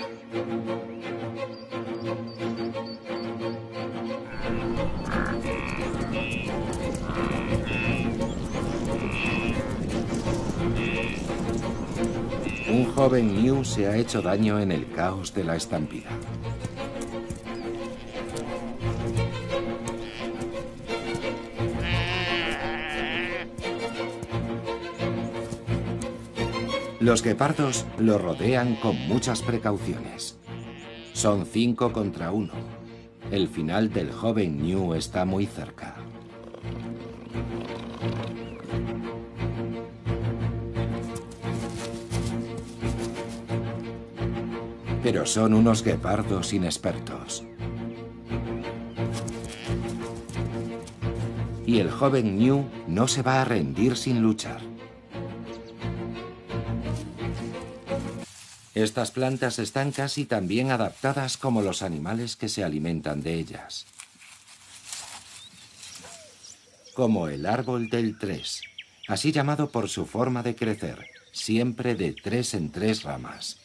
Un joven ñu se ha hecho daño en el caos de la estampida. Los guepardos lo rodean con muchas precauciones. Son 5 contra 1. El final del joven ñu está muy cerca. Pero son unos guepardos inexpertos. Y el joven ñu no se va a rendir sin luchar. Estas plantas están casi tan bien adaptadas como los animales que se alimentan de ellas. Como el árbol del 3, así llamado por su forma de crecer, siempre de 3 en 3 ramas.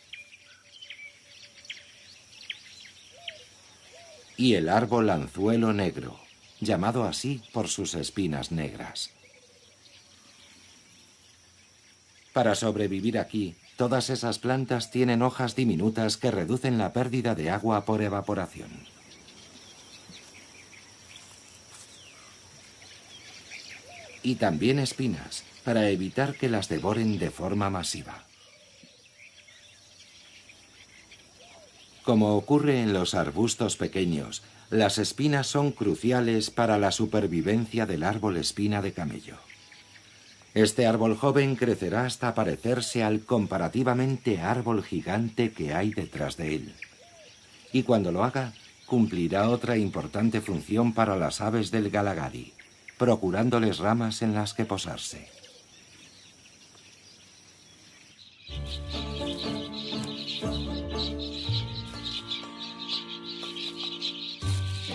Y el árbol anzuelo negro, llamado así por sus espinas negras. Para sobrevivir aquí, todas esas plantas tienen hojas diminutas que reducen la pérdida de agua por evaporación. Y también espinas, para evitar que las devoren de forma masiva. Como ocurre en los arbustos pequeños, las espinas son cruciales para la supervivencia del árbol espina de camello. Este árbol joven crecerá hasta parecerse al comparativamente árbol gigante que hay detrás de él. Y cuando lo haga, cumplirá otra importante función para las aves del Galagadi, procurándoles ramas en las que posarse.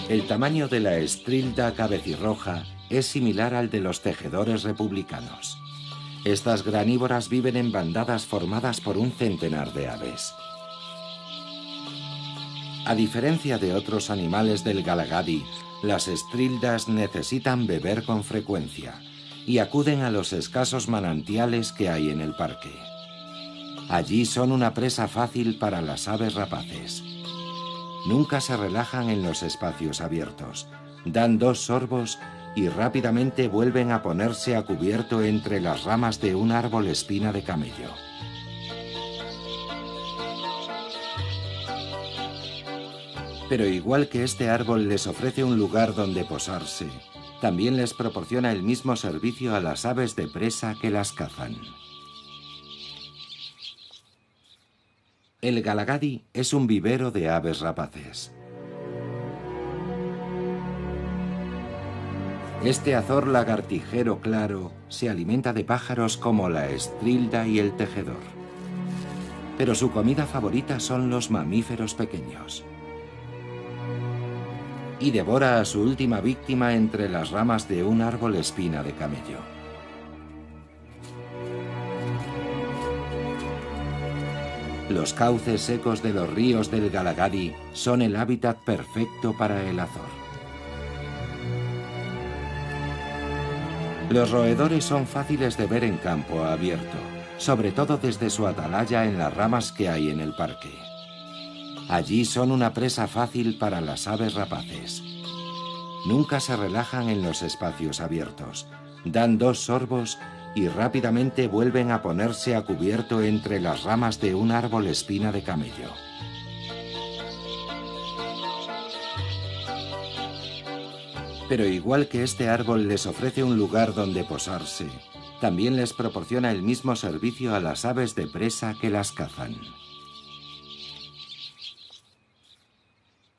El tamaño de la estrilda cabecirroja es similar al de los tejedores republicanos. Estas granívoras viven en bandadas formadas por un centenar de aves. A diferencia de otros animales del Galagadi, las estrildas necesitan beber con frecuencia y acuden a los escasos manantiales que hay en el parque. Allí son una presa fácil para las aves rapaces. Nunca se relajan en los espacios abiertos. Dan 2 sorbos y rápidamente vuelven a ponerse a cubierto entre las ramas de un árbol espina de camello. Pero igual que este árbol les ofrece un lugar donde posarse, también les proporciona el mismo servicio a las aves de presa que las cazan. El Galagadi es un vivero de aves rapaces. Este azor lagartijero claro se alimenta de pájaros como la estrilda y el tejedor. Pero su comida favorita son los mamíferos pequeños. Y devora a su última víctima entre las ramas de un árbol espina de camello. Los cauces secos de los ríos del Galagadi son el hábitat perfecto para el azor. Los roedores son fáciles de ver en campo abierto, sobre todo desde su atalaya en las ramas que hay en el parque. Allí son una presa fácil para las aves rapaces. Nunca se relajan en los espacios abiertos. Dan 2 sorbos y rápidamente vuelven a ponerse a cubierto entre las ramas de un árbol espina de camello. Pero igual que este árbol les ofrece un lugar donde posarse, también les proporciona el mismo servicio a las aves de presa que las cazan.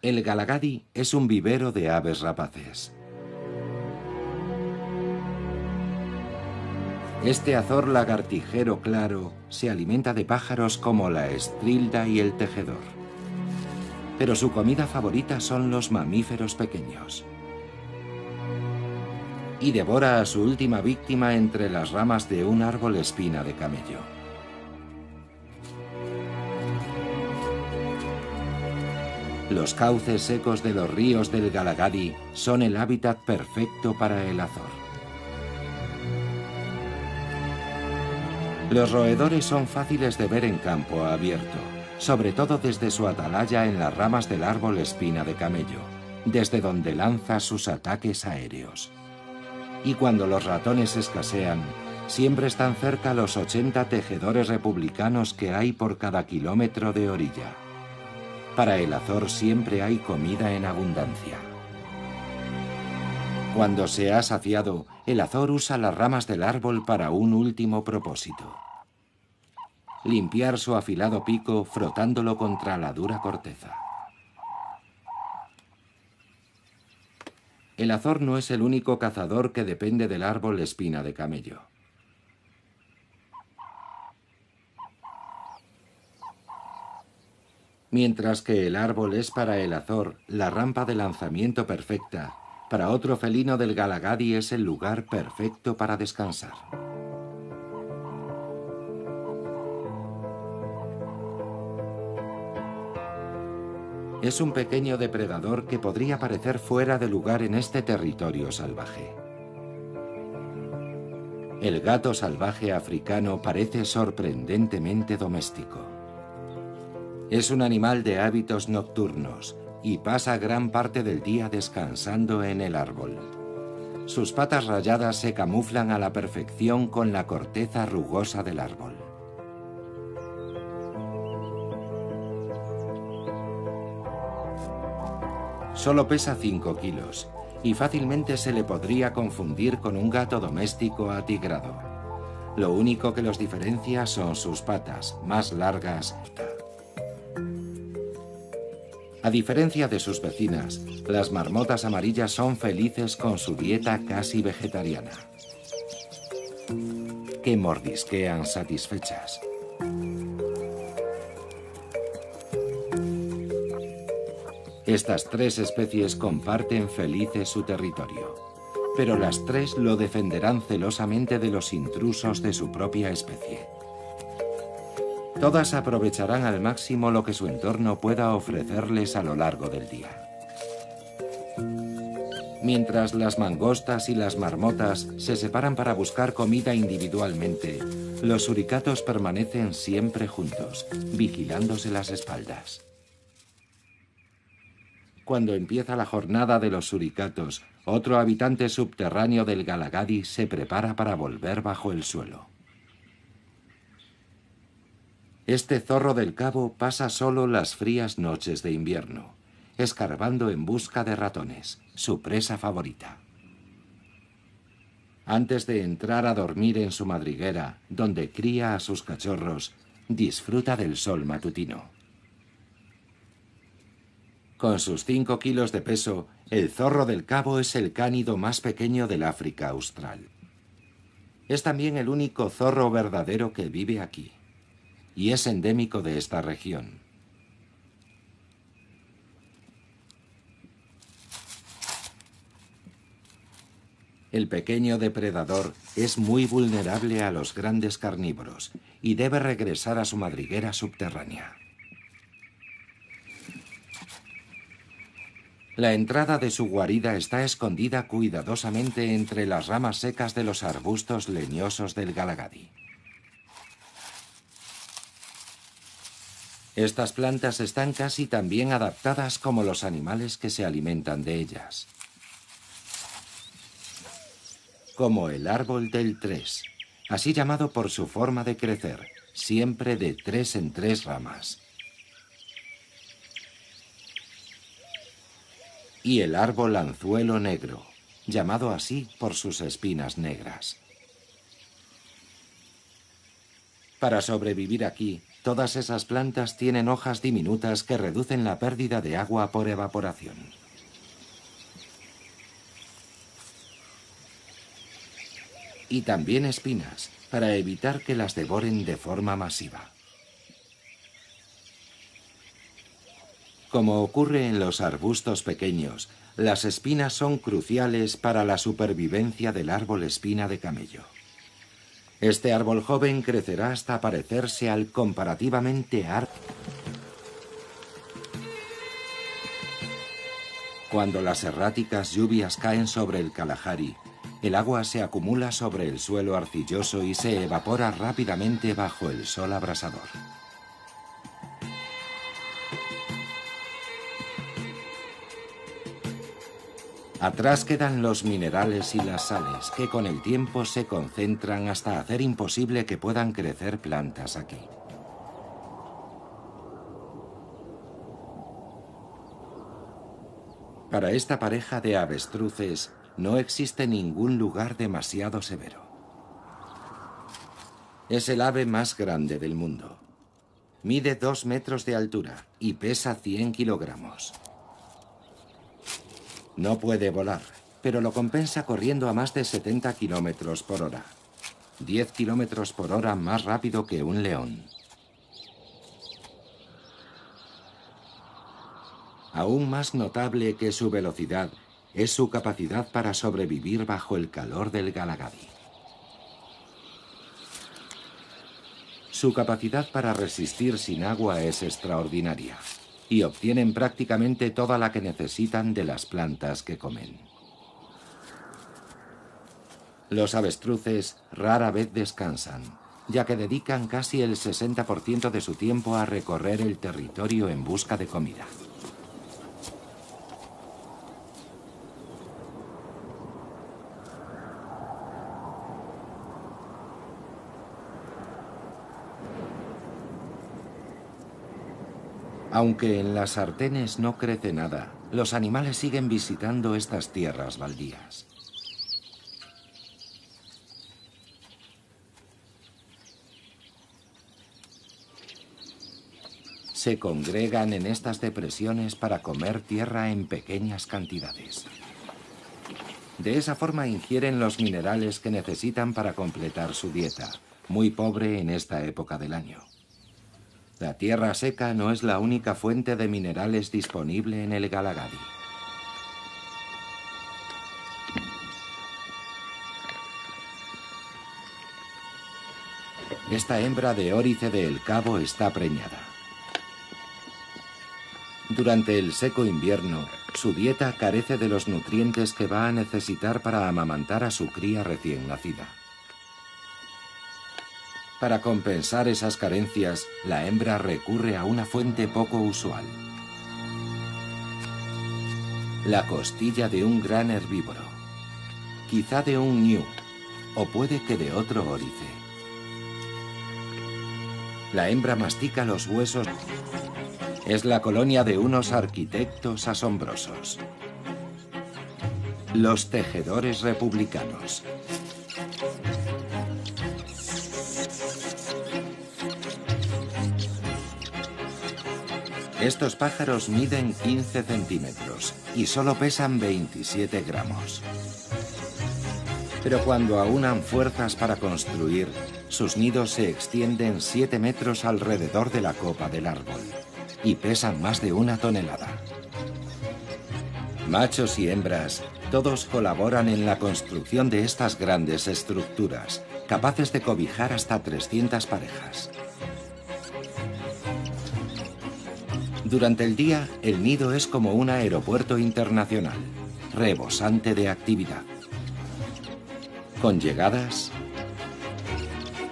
El Galagadi es un vivero de aves rapaces. Este azor lagartijero claro se alimenta de pájaros como la estrilda y el tejedor. Pero su comida favorita son los mamíferos pequeños. Y devora a su última víctima entre las ramas de un árbol espina de camello. Los cauces secos de los ríos del Galagadi son el hábitat perfecto para el azor. Los roedores son fáciles de ver en campo abierto, sobre todo desde su atalaya en las ramas del árbol espina de camello, desde donde lanza sus ataques aéreos. Y cuando los ratones escasean, siempre están cerca los 80 tejedores republicanos que hay por cada kilómetro de orilla. Para el azor siempre hay comida en abundancia. Cuando se ha saciado, el azor usa las ramas del árbol para un último propósito: limpiar su afilado pico frotándolo contra la dura corteza. El azor no es el único cazador que depende del árbol espina de camello. Mientras que el árbol es para el azor la rampa de lanzamiento perfecta, para otro felino del Galagadi es el lugar perfecto para descansar. Es un pequeño depredador que podría parecer fuera de lugar en este territorio salvaje. El gato salvaje africano parece sorprendentemente doméstico. Es un animal de hábitos nocturnos y pasa gran parte del día descansando en el árbol. Sus patas rayadas se camuflan a la perfección con la corteza rugosa del árbol. Solo pesa 5 kilos y fácilmente se le podría confundir con un gato doméstico atigrado. Lo único que los diferencia son sus patas, más largas. A diferencia de sus vecinas, las marmotas amarillas son felices con su dieta casi vegetariana, que mordisquean satisfechas. Estas 3 especies comparten felices su territorio, pero las 3 lo defenderán celosamente de los intrusos de su propia especie. Todas aprovecharán al máximo lo que su entorno pueda ofrecerles a lo largo del día. Mientras las mangostas y las marmotas se separan para buscar comida individualmente, los suricatos permanecen siempre juntos, vigilándose las espaldas. Cuando empieza la jornada de los suricatos, otro habitante subterráneo del Galagadi se prepara para volver bajo el suelo. Este zorro del cabo pasa solo las frías noches de invierno, escarbando en busca de ratones, su presa favorita. Antes de entrar a dormir en su madriguera, donde cría a sus cachorros, disfruta del sol matutino. Con sus 5 kilos de peso, el zorro del cabo es el cánido más pequeño del África austral. Es también el único zorro verdadero que vive aquí, y es endémico de esta región. El pequeño depredador es muy vulnerable a los grandes carnívoros y debe regresar a su madriguera subterránea. La entrada de su guarida está escondida cuidadosamente entre las ramas secas de los arbustos leñosos del Galagadi. Estas plantas están casi tan bien adaptadas como los animales que se alimentan de ellas. Como el árbol del 3, así llamado por su forma de crecer, siempre de 3 en 3 ramas. Y el árbol anzuelo negro, llamado así por sus espinas negras. Para sobrevivir aquí, Todas esas plantas tienen hojas diminutas que reducen la pérdida de agua por evaporación. Y también espinas, para evitar que las devoren de forma masiva. Como ocurre en los arbustos pequeños, las espinas son cruciales para la supervivencia del árbol espina de camello. Este árbol joven crecerá hasta parecerse al comparativamente Cuando las erráticas lluvias caen sobre el Kalahari, el agua se acumula sobre el suelo arcilloso y se evapora rápidamente bajo el sol abrasador. Atrás quedan los minerales y las sales, que con el tiempo se concentran hasta hacer imposible que puedan crecer plantas aquí. Para esta pareja de avestruces no existe ningún lugar demasiado severo. Es el ave más grande del mundo. Mide 2 metros de altura y pesa 100 kilogramos. No puede volar, pero lo compensa corriendo a más de 70 kilómetros por hora. 10 kilómetros por hora más rápido que un león. Aún más notable que su velocidad es su capacidad para sobrevivir bajo el calor del Galagadi. Su capacidad para resistir sin agua es extraordinaria y obtienen prácticamente toda la que necesitan de las plantas que comen. Los avestruces rara vez descansan, ya que dedican casi el 60% de su tiempo a recorrer el territorio en busca de comida. Aunque en las sartenes no crece nada, los animales siguen visitando estas tierras baldías. Se congregan en estas depresiones para comer tierra en pequeñas cantidades. De esa forma ingieren los minerales que necesitan para completar su dieta, muy pobre en esta época del año. La tierra seca no es la única fuente de minerales disponible en el Galagadi. Esta hembra de órice de El Cabo está preñada. Durante el seco invierno, su dieta carece de los nutrientes que va a necesitar para amamantar a su cría recién nacida. Para compensar esas carencias, la hembra recurre a una fuente poco usual: la costilla de un gran herbívoro, quizá de un ñu, o puede que de otro órice. La hembra mastica los huesos. Es la colonia de unos arquitectos asombrosos: los tejedores republicanos. Estos pájaros miden 15 centímetros y solo pesan 27 gramos. Pero cuando aunan fuerzas para construir, sus nidos se extienden 7 metros alrededor de la copa del árbol y pesan más de 1 tonelada. Machos y hembras, todos colaboran en la construcción de estas grandes estructuras, capaces de cobijar hasta 300 parejas. Durante el día, el nido es como un aeropuerto internacional, rebosante de actividad, con llegadas,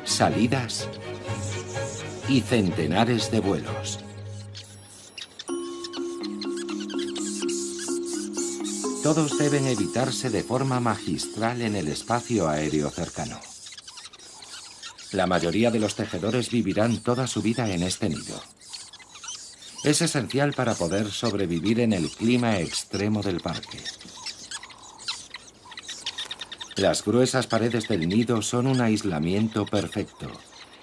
salidas y centenares de vuelos. Todos deben evitarse de forma magistral en el espacio aéreo cercano. La mayoría de los tejedores vivirán toda su vida en este nido. Es esencial para poder sobrevivir en el clima extremo del parque. Las gruesas paredes del nido son un aislamiento perfecto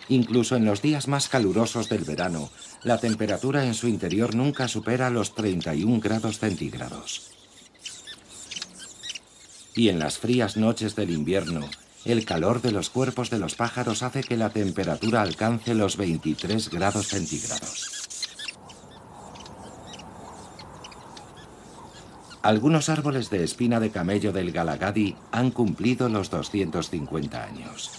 Incluso en los días más calurosos del verano, la temperatura en su interior nunca supera los 31 grados centígrados. Y en las frías noches del invierno, el calor de los cuerpos de los pájaros hace que la temperatura alcance los 23 grados centígrados. Algunos árboles de espina de camello del Galagadi han cumplido los 250 años.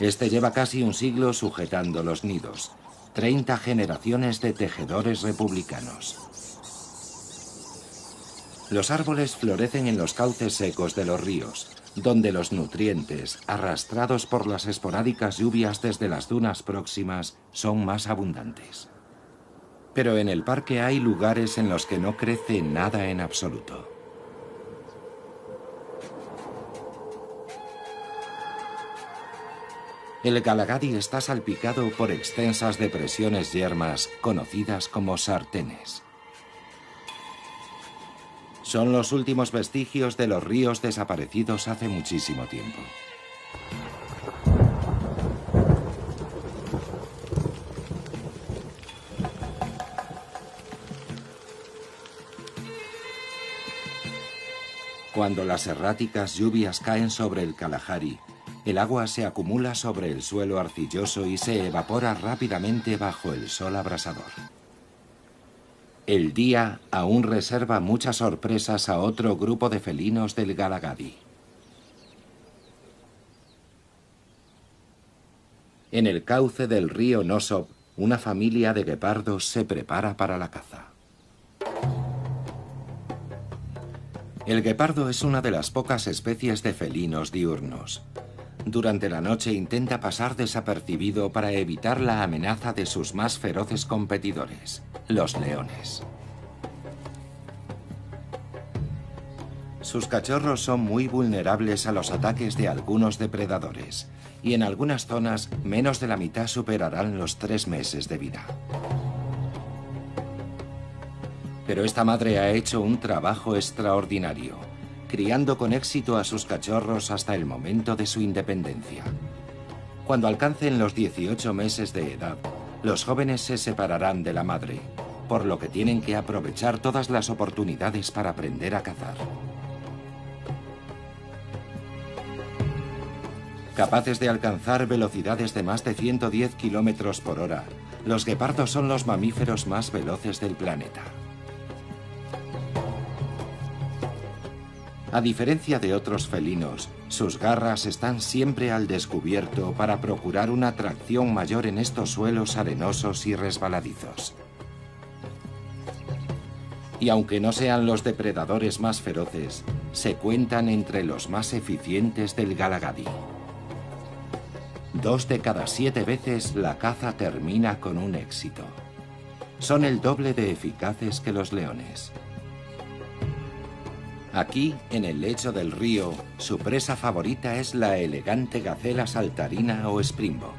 Este lleva casi un siglo sujetando los nidos. 30 generaciones de tejedores republicanos. Los árboles florecen en los cauces secos de los ríos, donde los nutrientes, arrastrados por las esporádicas lluvias desde las dunas próximas, son más abundantes. Pero en el parque hay lugares en los que no crece nada en absoluto. El Galagadi está salpicado por extensas depresiones yermas conocidas como sartenes. Son los últimos vestigios de los ríos desaparecidos hace muchísimo tiempo. Cuando las erráticas lluvias caen sobre el Kalahari, el agua se acumula sobre el suelo arcilloso y se evapora rápidamente bajo el sol abrasador. El día aún reserva muchas sorpresas a otro grupo de felinos del Galagadi. En el cauce del río Nosop, una familia de guepardos se prepara para la caza. El guepardo es una de las pocas especies de felinos diurnos. Durante la noche intenta pasar desapercibido para evitar la amenaza de sus más feroces competidores, los leones. Sus cachorros son muy vulnerables a los ataques de algunos depredadores, y en algunas zonas menos de la mitad superarán los 3 meses de vida. Pero esta madre ha hecho un trabajo extraordinario, criando con éxito a sus cachorros hasta el momento de su independencia. Cuando alcancen los 18 meses de edad, los jóvenes se separarán de la madre, por lo que tienen que aprovechar todas las oportunidades para aprender a cazar. Capaces de alcanzar velocidades de más de 110 kilómetros por hora, los guepardos son los mamíferos más veloces del planeta. A diferencia de otros felinos, sus garras están siempre al descubierto para procurar una tracción mayor en estos suelos arenosos y resbaladizos. Y aunque no sean los depredadores más feroces, se cuentan entre los más eficientes del Galagadi. 2 de cada 7 veces la caza termina con un éxito. Son el doble de eficaces que los leones. Aquí, en el lecho del río, su presa favorita es la elegante gacela saltarina o springbok.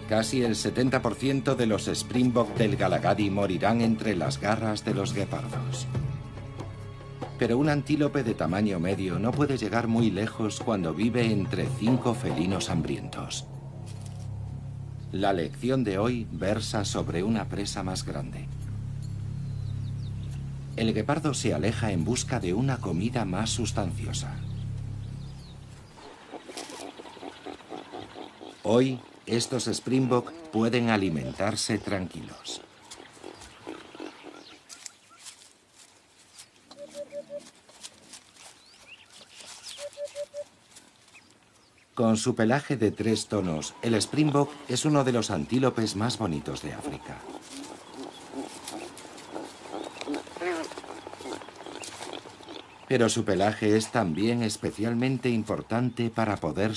Casi el 70% de los springbok del Galagadi morirán entre las garras de los guepardos. Pero un antílope de tamaño medio no puede llegar muy lejos cuando vive entre 5 felinos hambrientos. La lección de hoy versa sobre una presa más grande. El guepardo se aleja en busca de una comida más sustanciosa. Hoy, estos springbok pueden alimentarse tranquilos. Con su pelaje de 3 tonos, el springbok es uno de los antílopes más bonitos de África. Pero su pelaje es también especialmente importante para poder